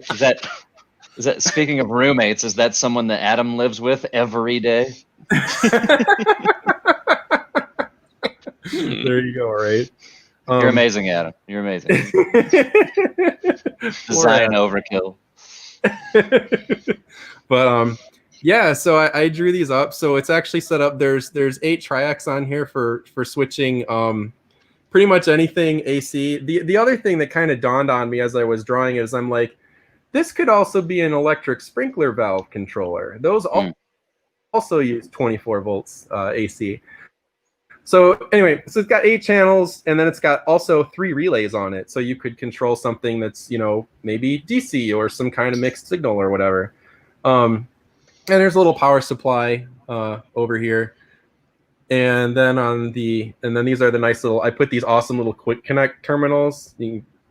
Is that speaking of roommates? Is that someone that Adam lives with every day? There you go. Right. You're amazing, Adam. You're amazing. Design overkill. But so I drew these up. So it's actually set up. There's 8 triacs on here for switching pretty much anything AC. The other thing that kind of dawned on me as I was drawing is I'm like, this could also be an electric sprinkler valve controller. Those also use 24 volts AC. So anyway, so it's got 8 channels, and then it's got also 3 relays on it. So you could control something that's, maybe DC or some kind of mixed signal or whatever. And there's a little power supply over here. And then these are the nice little, I put these awesome little quick connect terminals.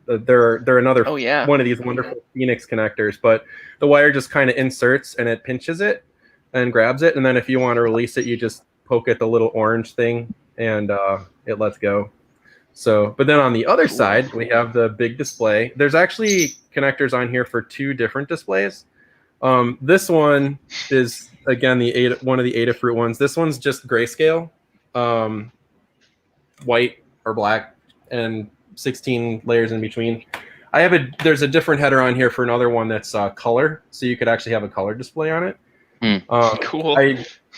They're another one of these wonderful Phoenix connectors, but the wire just kind of inserts and it pinches it and grabs it. And then if you want to release it, you just poke at the little orange thing and it lets go. So, but then on the other side, we have the big display. There's actually connectors on here for 2 different displays. This one is, again, one of the Adafruit ones. This one's just grayscale, white or black, and 16 layers in between. There's a different header on here for another one that's color, so you could actually have a color display on it. Cool.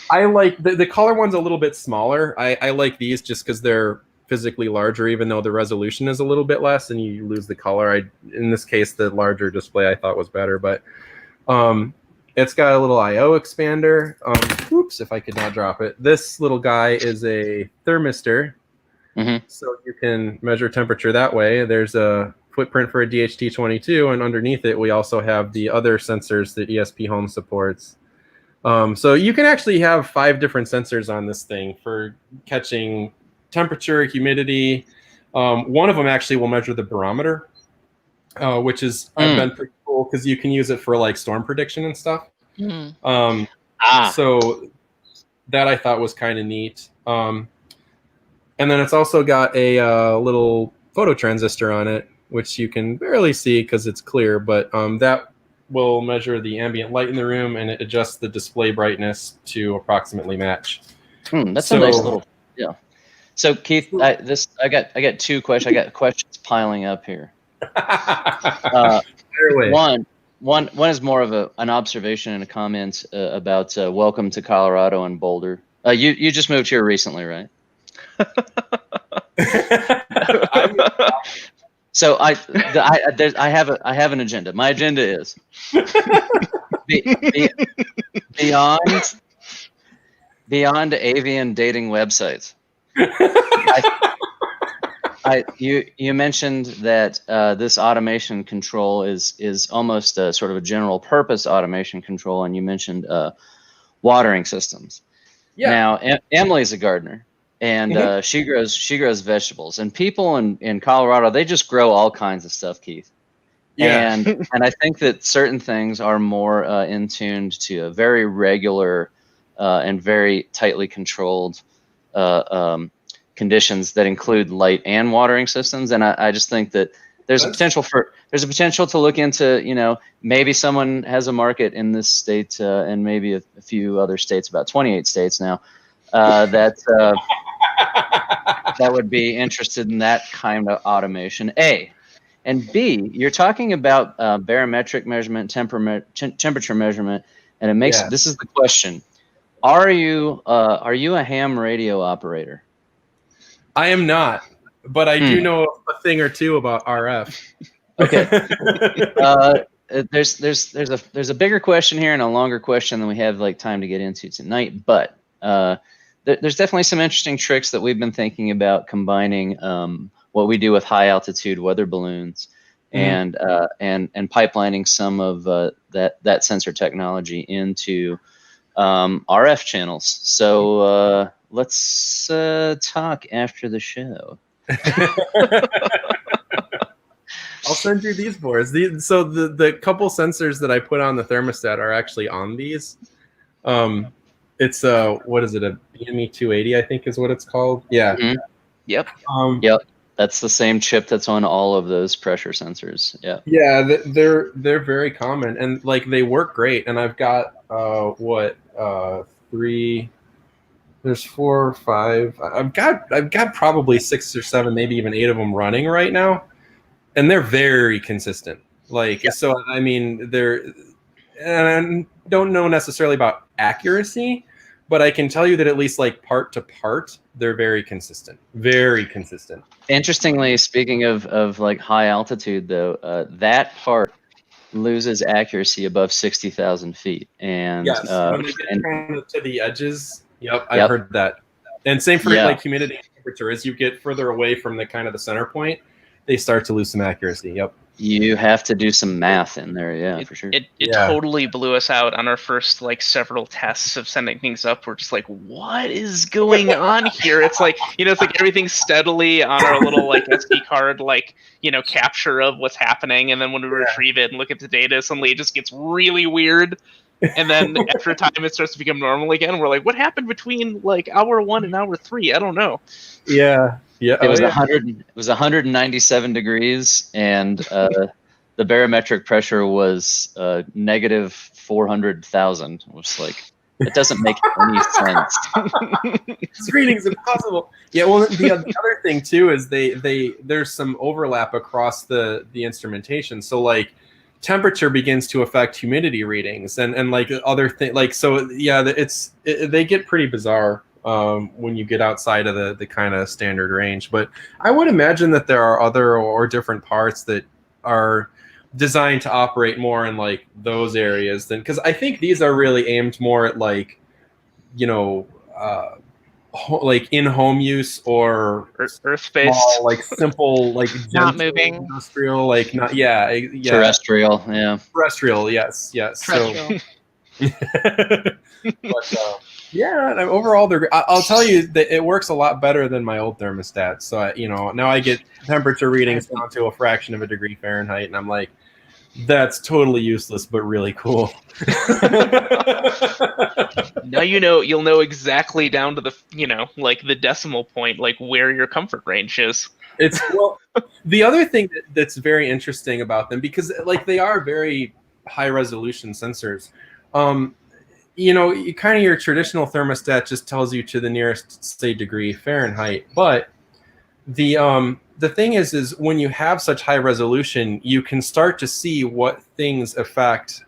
I like the color one's a little bit smaller. I like these just because they're physically larger, even though the resolution is a little bit less and you lose the color. In this case, the larger display I thought was better, but it's got a little I/O expander. Oops, if I could not drop it. This little guy is a thermistor, so you can measure temperature that way. There's a footprint for a DHT22, and underneath it, we also have the other sensors that ESP Home supports. So you can actually have 5 different sensors on this thing for catching temperature, humidity. One of them actually will measure the barometer, which is I've been pretty cool because you can use it for like storm prediction and stuff. So that I thought was kind of neat. And then it's also got a little photo transistor on it, which you can barely see because it's clear, but that will measure the ambient light in the room and it adjusts the display brightness to approximately match. That's a nice little, yeah. So Keith, I got 2 questions. I got questions piling up here. One is more of an observation and a comment about welcome to Colorado and Boulder. You just moved here recently, right? So I have an agenda. My agenda is beyond avian dating websites. You mentioned that this automation control is almost a sort of a general purpose automation control, and you mentioned watering systems. Yeah. Now Emily's a gardener, and she grows vegetables, and people in Colorado, they just grow all kinds of stuff, Keith. Yeah. And I think that certain things are more in tuned to a very regular and very tightly controlled conditions that include light and watering systems, and I just think that there's a potential to look into, maybe someone has a market in this state and maybe a few other states, about 28 states now, that would be interested in that kind of automation. A. And B, you're talking about barometric measurement, temperature measurement, and it makes this is the question: Are you a ham radio operator? I am not, but I do know a thing or two about RF. Okay. There's a bigger question here and a longer question than we have time to get into tonight, but there's definitely some interesting tricks that we've been thinking about combining what we do with high altitude weather balloons and pipelining some of that sensor technology into RF channels. So let's talk after the show. I'll send you these boards. So the couple sensors that I put on the thermostat are actually on these. It's what is it? A BME 280, I think is what it's called. Yeah. Mm-hmm. Yep. Yep. That's the same chip that's on all of those pressure sensors. Yeah. Yeah, they're very common and they work great. And I've got 3. There's 4 or 5. I've got probably 6 or 7, maybe even 8 of them running right now, and they're very consistent. So I mean, and I don't know necessarily about accuracy, but I can tell you that at least part to part, they're very consistent. Very consistent. Interestingly, speaking of high altitude though, that part loses accuracy above 60,000 feet, and yes, when they get kind of to the edges. Yep, I've heard that. And same for Yeah. like humidity and temperature. As you get further away from the kind of the center point, they start to lose some accuracy. Yep. You have to do some math in there, yeah, It, for sure. it Yeah. totally blew us out on our first like several tests of sending things up. We're just like, what is going on here? It's like, it's like everything's steadily on our little like SD card, like, capture of what's happening. And then when we retrieve it and look at the data, suddenly it just gets really weird. And then after a time, it starts to become normal again. We're like, what happened between like hour 1 and hour 3? I don't know. Yeah. Yeah. It was yeah. 197 degrees, and the barometric pressure was negative 400,000. It was like, it doesn't make any sense. This reading's impossible. Yeah. Well, the other thing too is there's some overlap across the instrumentation. So like, temperature begins to affect humidity readings and like other things. Like, so yeah, they get pretty bizarre when you get outside of the kind of standard range. But I would imagine that there are other or different parts that are designed to operate more in like those areas than, because I think these are really aimed more at like, like in-home use or Earth-based, small, like simple, like Not gentle moving. industrial, like not, yeah. Terrestrial, yeah. Terrestrial, yes. Terrestrial. So, but yeah, overall, I'll tell you that it works a lot better than my old thermostat. So, now I get temperature readings down to a fraction of a degree Fahrenheit, and I'm like, that's totally useless, but really cool. Now you'll know exactly down to the like the decimal point, like where your comfort range is. Well, the other thing that's very interesting about them, because like they are very high resolution sensors. Kind of your traditional thermostat just tells you to the nearest, say, degree Fahrenheit. But the thing is when you have such high resolution, you can start to see what things affect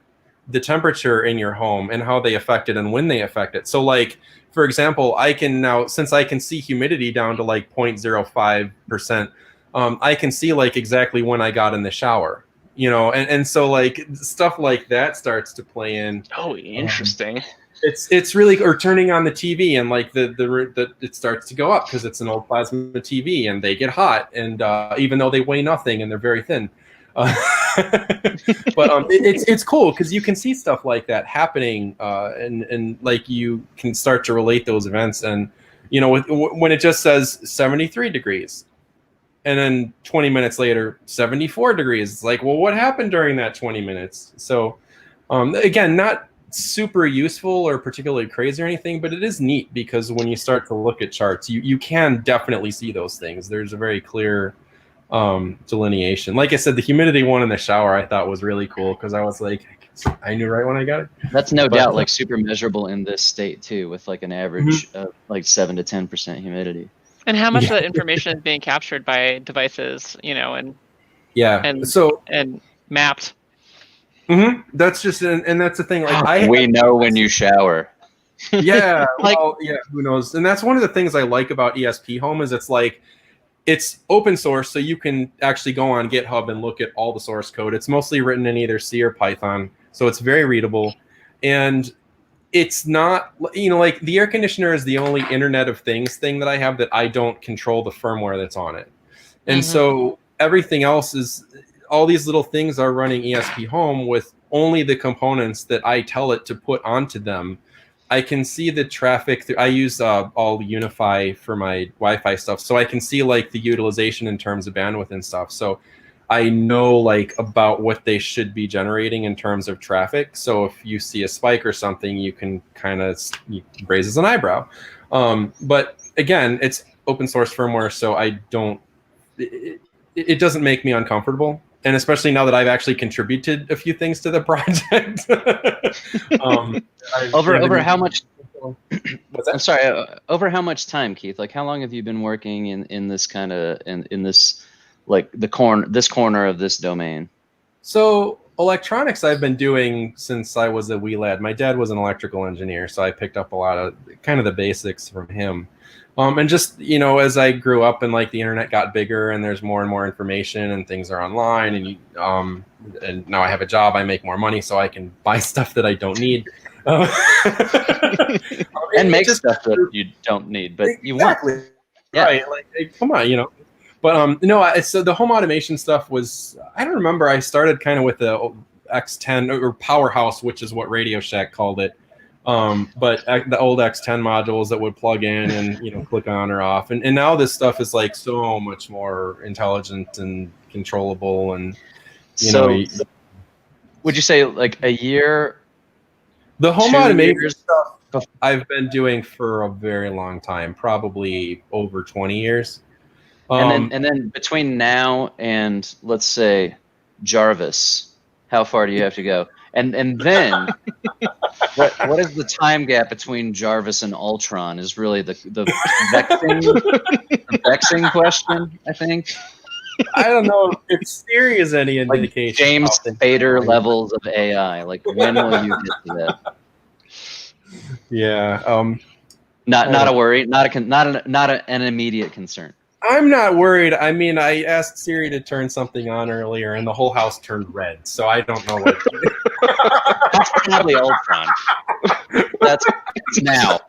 the temperature in your home and how they affect it and when they affect it. So like, for example, I can now, since I can see humidity down to like 0.05%, I can see like exactly when I got in the shower, and so like stuff like that starts to play in. Oh, interesting. It's really, or turning on the TV and like the it starts to go up because it's an old plasma TV and they get hot, and even though they weigh nothing and they're very thin. But it's cool because you can see stuff like that happening, and like you can start to relate those events. And when it just says 73 degrees, and then 20 minutes later 74 degrees, it's like, well, what happened during that 20 minutes? So again, not super useful or particularly crazy or anything, but it is neat because when you start to look at charts, you can definitely see those things. There's a very clear delineation. Like I said, the humidity one in the shower I thought was really cool because I was like, I knew right when I got it. That's no doubt like super measurable in this state too, with like an average of like 7 to 10% humidity. And how much of that information is being captured by devices, and mapped. That's just, and that's the thing. Like we know when you shower. Yeah, who knows? And that's one of the things I like about ESP Home is it's open source, so you can actually go on GitHub and look at all the source code. It's mostly written in either C or Python, so it's very readable. And it's not, like the air conditioner is the only Internet of Things thing that I have that I don't control the firmware that's on it. And so everything else is, all these little things are running ESP Home with only the components that I tell it to put onto them. I can see the traffic. I use all Unify for my Wi-Fi stuff, so I can see like the utilization in terms of bandwidth and stuff. So I know like about what they should be generating in terms of traffic. So if you see a spike or something, you can kind of raises an eyebrow. But again, it's open source firmware, so I don't. It doesn't make me uncomfortable. And especially now that I've actually contributed a few things to the project. Over how much? What's that? I'm sorry. Over how much time, Keith? Like, how long have you been working in this kind of in this, like this corner of this domain? So electronics I've been doing since I was a wee lad. My dad was an electrical engineer, so I picked up a lot of kind of the basics from him. And just, as I grew up and like the internet got bigger and there's more and more information and things are online and and now I have a job, I make more money, so I can buy stuff that I don't need. And make just stuff that you don't need, but you want. exactly Yeah. right. Like, hey, come on, you know. But no, so the home automation stuff was, I don't remember. I started kind of with the X10 or Powerhouse, which is what Radio Shack called it. But the old X10 modules that would plug in and, you know, click on or off. And now this stuff is like so much more intelligent and controllable. And, you So, know, would you say like a year? the home 2 automation years? stuff I've been doing for a very long time, probably over 20 years. And then between now and let's say Jarvis, how far do you have to go? And then what is the time gap between Jarvis and Ultron is really the vexing question, I think. I don't know if Siri is any Like indication. James Spader levels of AI. Like when will you get to that? Yeah. Not a worry. Not an immediate concern. I'm not worried. I mean, I asked Siri to turn something on earlier, and the whole house turned red. So I don't know what. That's probably Ultron. That's now.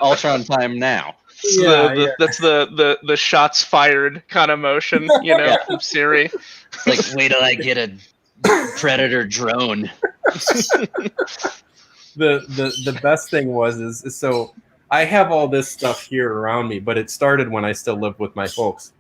Ultron time now. That's the shots fired kind of motion, you know, from Siri. It's like, wait till I get a Predator drone. The best thing is so I have all this stuff here around me, but it started when I still lived with my folks.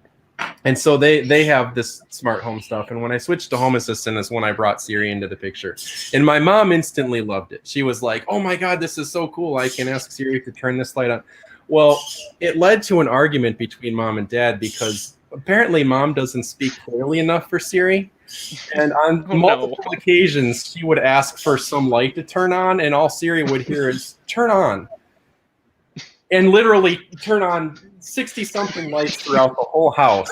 And so they have this smart home stuff. And when I switched to Home Assistant is when I brought Siri into the picture. And my mom instantly loved it. She was like, oh my God, this is so cool. I can ask Siri to turn this light on. Well, it led to an argument between mom and dad because apparently mom doesn't speak clearly enough for Siri. And on multiple occasions, she would ask for some light to turn on, and all Siri would hear is turn on. And literally turn on 60-something lights throughout the whole house.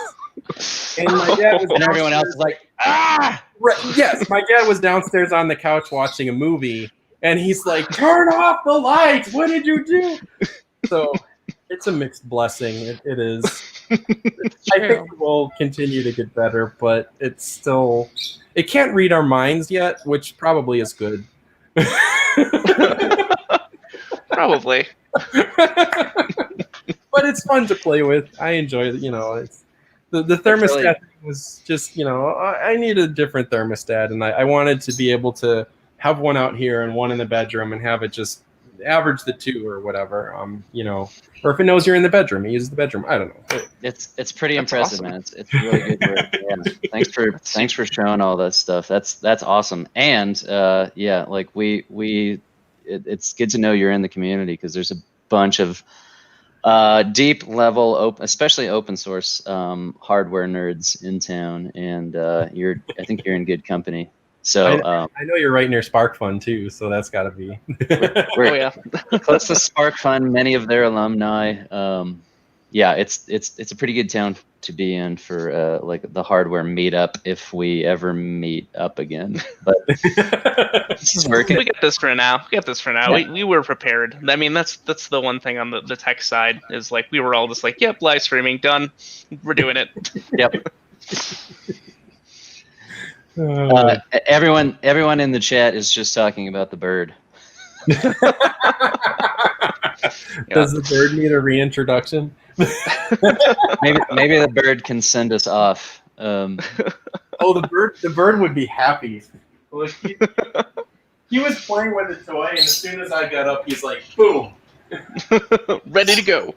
And my dad was and everyone else is like, ah! Yes, my dad was downstairs on the couch watching a movie, and he's like, turn off the lights! What did you do? So it's a mixed blessing. It is. I think it will continue to get better, but it's still... It can't read our minds yet, which probably is good. Probably. But it's fun to play with. I enjoy it. You know, it's the thermostat was just, you know, I need a different thermostat, and I wanted to be able to have one out here and one in the bedroom and have it just average the two or whatever. You know, or if it knows you're in the bedroom, it uses the bedroom. I don't know. It's pretty impressive, awesome. man. It's really good work. Yeah. Thanks for showing all that stuff. That's awesome. And yeah, like it's good to know you're in the community because there's a bunch of deep level, especially open source hardware nerds in town, and I think you're in good company. So I know you're right near SparkFun too, so that's got to be. we're close to SparkFun. Many of their alumni. Yeah, it's a pretty good town to be in for like the hardware meetup if we ever meet up again. But this is working. We get this for now. Yeah. We were prepared. I mean, that's the one thing on the tech side is like we were all just like, yep, live streaming done. We're doing it. Yep. Everyone in the chat is just talking about the bird. Does the bird need a reintroduction? maybe the bird can send us off. Oh, the bird would be happy. Like he was playing with a toy, and as soon as I got up, he's like, boom, ready to go.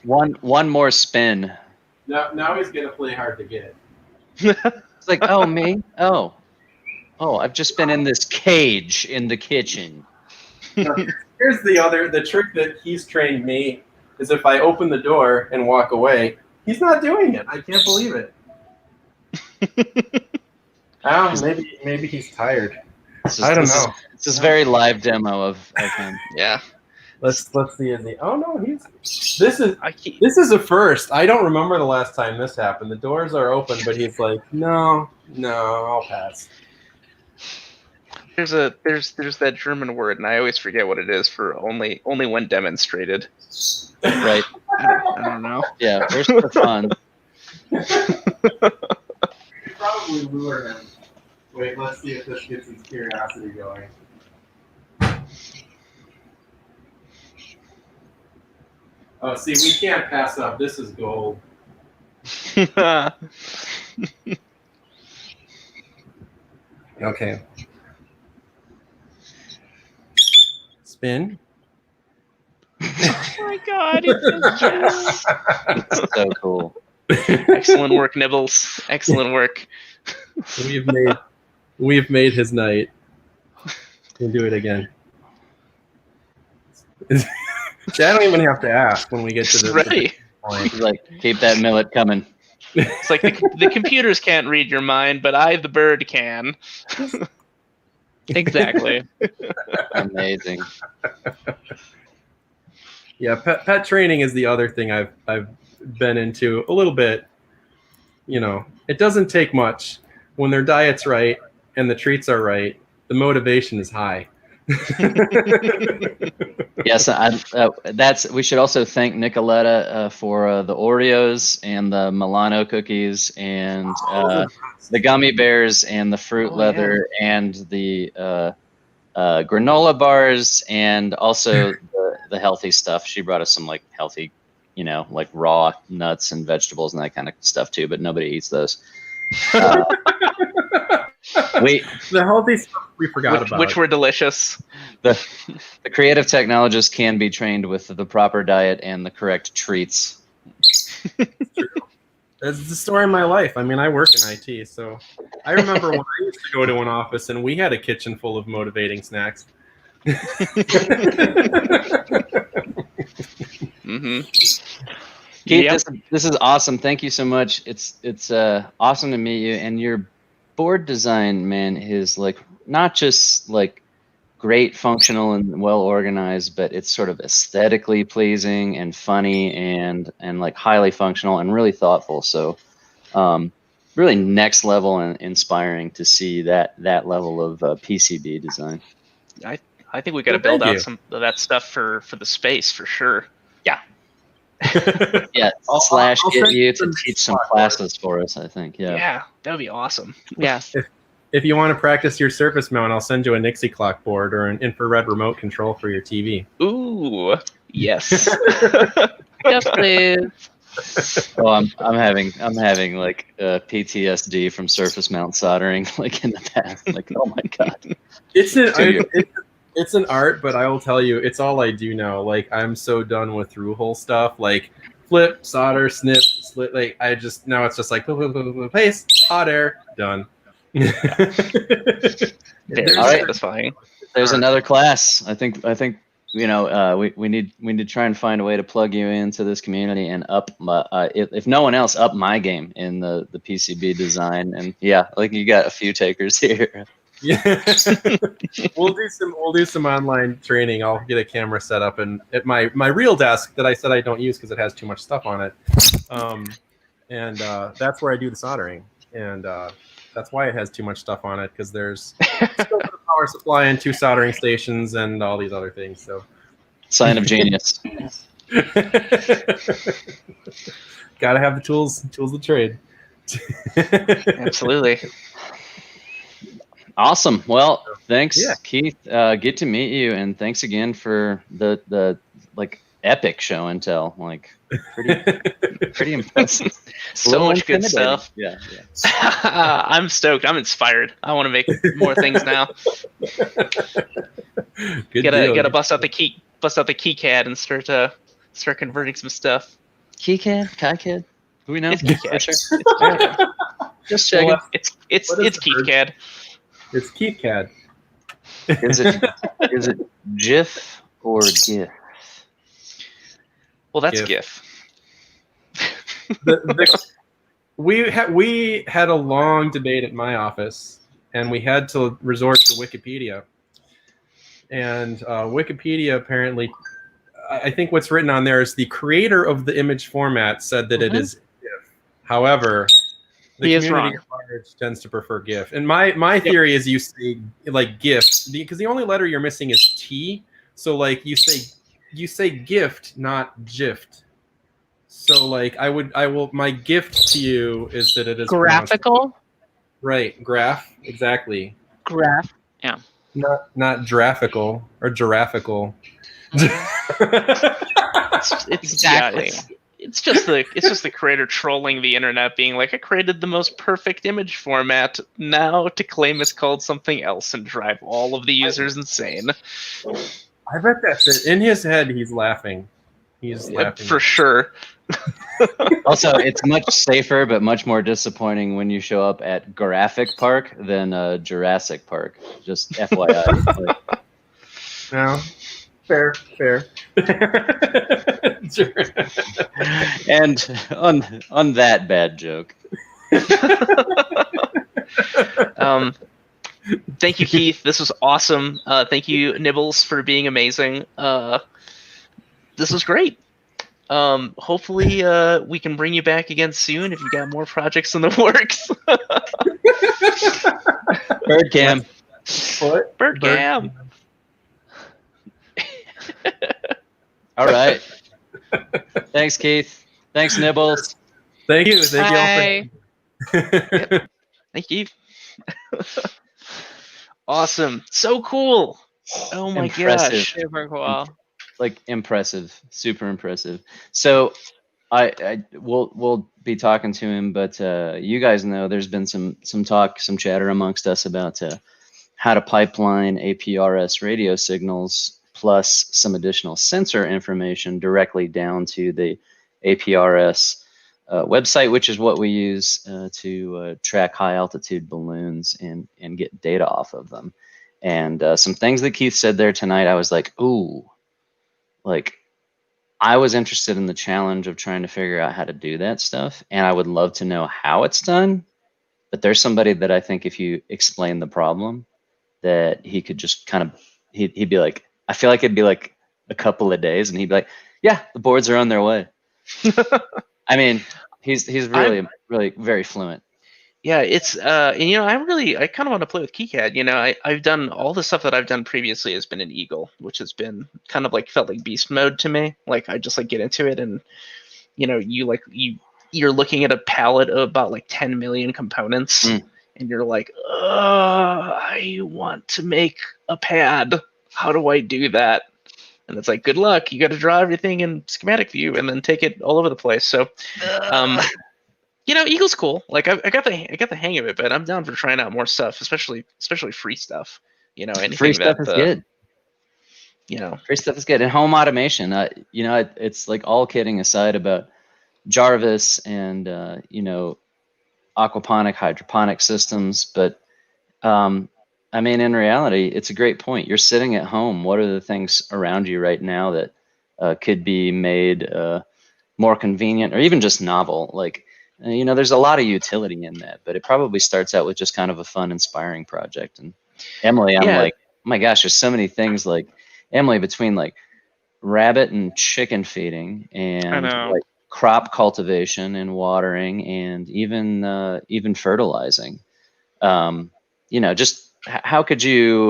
One more spin. Now he's gonna play hard to get. It's like, oh, me? Oh, I've just been in this cage in the kitchen. Now, here's the trick that he's trained me is if I open the door and walk away, he's not doing it. I can't believe it. Maybe he's tired. I don't know. It's this very live demo of him. Yeah. Let's see. Oh no, this is a first. I don't remember the last time this happened. The doors are open, but he's like, no, I'll pass. There's that German word, and I always forget what it is for only when demonstrated. Right. I don't know. Yeah, where's the fun? You probably lure him. Wait, let's see if this gets his curiosity going. Oh, see, we can't pass up. This is gold. Okay. Spin. Oh my god, it's Yes. It's so cool. Excellent work, Nibbles. Excellent work. We've made his night. We'll do it again. See, I don't even have to ask when we get to the Right. point. Like, keep that millet coming. It's like the computers can't read your mind, but I, the bird, can. exactly. Amazing. Yeah, pet training is the other thing I've been into a little bit. You know, it doesn't take much when their diet's right and the treats are right. The motivation is high. Yes, we should also thank Nicoletta for the Oreos and the Milano cookies and the gummy bears and the fruit leather and the granola bars and also the healthy stuff. She brought us some like healthy, you know, like raw nuts and vegetables and that kind of stuff too, but nobody eats those. The healthy stuff we forgot about. Which were delicious. The creative technologists can be trained with the proper diet and the correct treats. That's the story of my life. I mean, I work in IT, so I remember when I used to go to an office and we had a kitchen full of motivating snacks. Mm-hmm. Keith, Yep. this is awesome. Thank you so much. It's awesome to meet you. And your board design, man, is like not just like great, functional, and well organized, but it's sort of aesthetically pleasing and funny and like highly functional and really thoughtful. So, really next level and inspiring to see that level of PCB design. I think we got to Well, build thank out you. some of that stuff for the space for sure. Yeah, I'll slash get send you you to some teach some Slack classes for us, I think. Yeah. That would be awesome. Yes. If you want to practice your surface mount, I'll send you a Nixie clock board or an infrared remote control for your TV. Ooh, yes. Yes, please. Oh, I'm having like PTSD from surface mount soldering like in the past. Like, oh my god. It's an art, but I will tell you, it's all I do now. Like, I'm so done with through hole stuff. Like, flip, solder, snip, slit. Like, now it's just like paste, hot air, done. Very All right. satisfying. There's another class. I think you know we need to try and find a way to plug you into this community and up my if no one else, up my game in the PCB design. And yeah, like you got a few takers here. Yeah. We'll do some online training. I'll get a camera set up and at my real desk that I said I don't use because it has too much stuff on it. And that's where I do the soldering. And that's why it has too much stuff on it, because there's still a power supply and 2 soldering stations and all these other things. So Sign of genius. gotta have the tools of trade. Absolutely. Awesome. Well, thanks, Yeah. Keith. Good to meet you, and thanks again for the like epic show and tell. Like pretty impressive. So Little much good intimidating. stuff. Yeah. I'm stoked. I'm inspired. I want to make more things now. Good Gotta deal. bust out the KeyCAD and start converting some stuff. KiCad, KiCad. Do we know? It's KiCad. Sure. Just checking. Well, It's What is the word? KeyCAD. It's KeyCAD. Is it GIF or GIF? Well, that's GIF. GIF. We had a long debate at my office, and we had to resort to Wikipedia. And Wikipedia apparently, I think what's written on there is the creator of the image format said that it is GIF. However, the He is community wrong. at large tends to prefer GIF. And my theory is you say like GIF because the only letter you're missing is T. So like you say gift, not gift. So like my gift to you is that it is pronounced- Graphical. right, graph, exactly. Graph. Yeah. Not giraffical or giraffical. it's Exactly. yeah, it's just the creator trolling the internet, being like, I created the most perfect image format. Now to claim it's called something else and drive all of the users insane. I bet that's it. In his head, he's laughing. He's laughing For sure. Also, it's much safer but much more disappointing when you show up at Graphic Park than Jurassic Park. Just FYI. Like, No, fair. and on that bad joke. Thank you, Keith. This was awesome. Thank you, Nibbles, for being amazing. This was great. Hopefully, we can bring you back again soon if you got more projects in the works. Birdcam. What? Birdcam. All right. Thanks, Keith. Thanks, Nibbles. Thank you. Thank you all Bye. Yep. Thank you. Awesome. So cool. Oh my Impressive. gosh. Super cool. Like impressive, super impressive. So we'll be talking to him, but you guys know there's been some talk, some chatter amongst us about how to pipeline APRS radio signals plus some additional sensor information directly down to the APRS website, which is what we use to track high altitude balloons and get data off of them. And some things that Keith said there tonight, I was like, ooh. Like, I was interested in the challenge of trying to figure out how to do that stuff, and I would love to know how it's done. But there's somebody that I think if you explain the problem, that he could just kind of, he'd be like, I feel like it'd be like a couple of days, and he'd be like, yeah, the boards are on their way. I mean, he's really very fluent. Yeah, it's and I kind of want to play with KiCad. I've done all the stuff that I've done previously has been in Eagle, which has been kind of like felt like beast mode to me. Like I just like get into it, and you're looking at a palette of about like 10 million components, and you're like, I want to make a pad. How do I do that? And it's like, good luck. You got to draw everything in schematic view and then take it all over the place. So, Eagle's cool. Like I got the hang of it, but I'm down for trying out more stuff, especially free stuff. Anything Free stuff is good. Free stuff is good. And home automation, it's like, all kidding aside about Jarvis and aquaponic, hydroponic systems, but I mean, in reality, it's a great point. You're sitting at home. What are the things around you right now that could be made more convenient or even just novel? Like, there's a lot of utility in that, but it probably starts out with just kind of a fun, inspiring project. And Emily, I'm like, oh my gosh, there's so many things. Like, Emily, between like rabbit and chicken feeding and like crop cultivation and watering and even fertilizing, just how could you,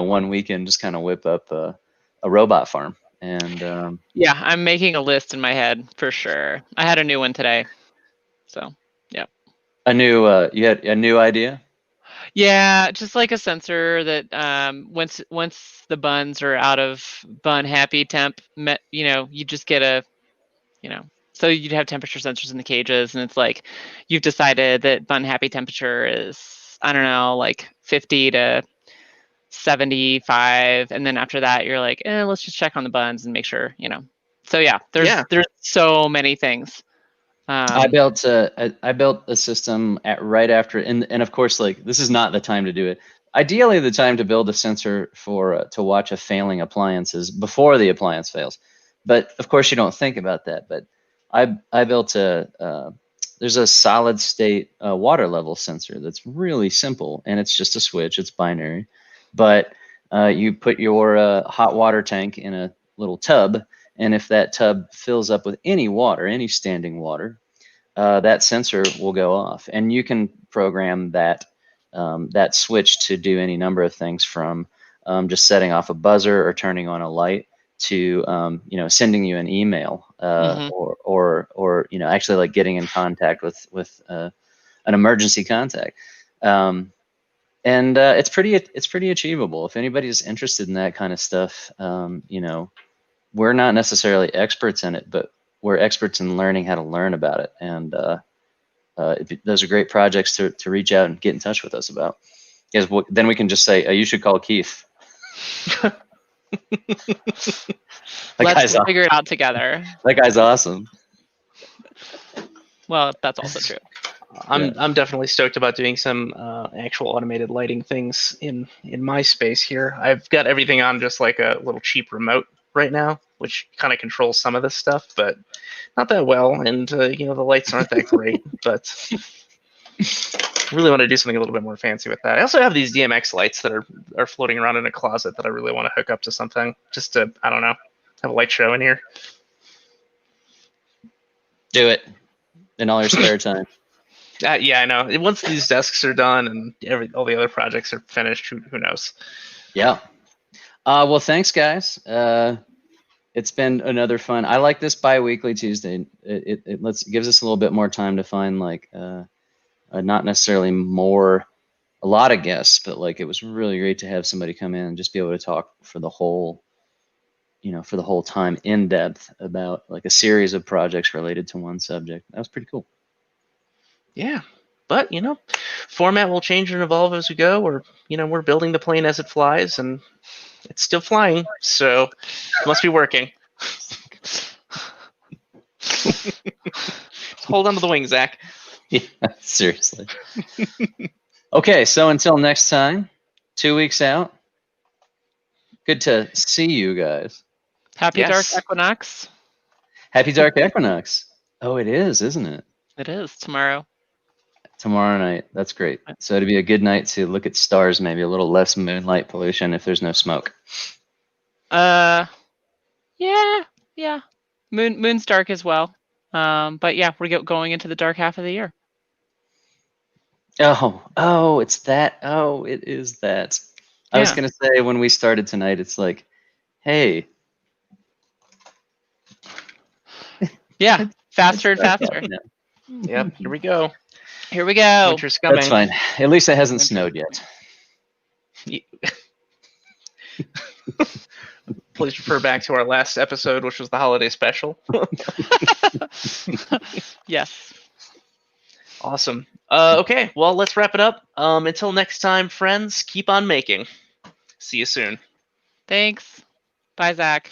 one weekend just kind of whip up a robot farm? And yeah, I'm making a list in my head for sure. I had a new one today. So, yeah. You had a new idea? Yeah, just like a sensor that once the buns are out of bun happy temp, you just get so you'd have temperature sensors in the cages, and it's like you've decided that bun happy temperature is, I don't know, like 50 to 75, and then after that you're like, let's just check on the buns and make sure, So yeah, there's so many things. I built a system right after, and of course, like, this is not the time to do it. Ideally, the time to build a sensor to watch a failing appliance is before the appliance fails. But of course, you don't think about that. But I built there's a solid state water level sensor that's really simple, and it's just a switch. It's binary, but you put your hot water tank in a little tub. And if that tub fills up with any water, any standing water, that sensor will go off. And you can program that switch to do any number of things, from just setting off a buzzer or turning on a light to sending you an email or actually like getting in contact with an emergency contact. And it's pretty achievable. If anybody's interested in that kind of stuff, we're not necessarily experts in it, but we're experts in learning how to learn about it. And those are great projects to reach out and get in touch with us about. Because then we can just say, you should call Keith. Let's figure it out together. That guy's awesome. Well, that's also true. I'm definitely stoked about doing some actual automated lighting things in my space here. I've got everything on just like a little cheap remote right now, which kind of controls some of this stuff, but not that well. And the lights aren't that great, but I really want to do something a little bit more fancy with that. I also have these DMX lights that are floating around in a closet that I really want to hook up to something, just to, I don't know, have a light show in here. Do it in all your spare time. Yeah, I know. Once these desks are done and all the other projects are finished, who knows? Yeah. Well, thanks, guys. It's been another fun. I like this bi-weekly Tuesday. It gives us a little bit more time to find not necessarily a lot of guests, but like it was really great to have somebody come in and just be able to talk for the whole time in depth about like a series of projects related to one subject. That was pretty cool. Yeah, but format will change and evolve as we go. We're building the plane as it flies, and it's still flying, so it must be working. Hold on to the wing, Zach. Yeah, seriously. Okay, so until next time, 2 weeks out. Good to see you guys. Happy Dark Equinox. Happy Dark Equinox. Oh, it is, isn't it? It is tomorrow. Tomorrow night. That's great. So it'd be a good night to look at stars, maybe a little less moonlight pollution if there's no smoke. Yeah. Moon's dark as well. But yeah, we're going into the dark half of the year. Oh, it's that. Oh, it is that. I was going to say when we started tonight, it's like, hey. Yeah, faster and faster. Yep, here we go. Here we go. Winter's coming. That's fine. At least it hasn't snowed yet. Please refer back to our last episode, which was the holiday special. Yes. Awesome. Okay, well, let's wrap it up. Until next time, friends, keep on making. See you soon. Thanks. Bye, Zach.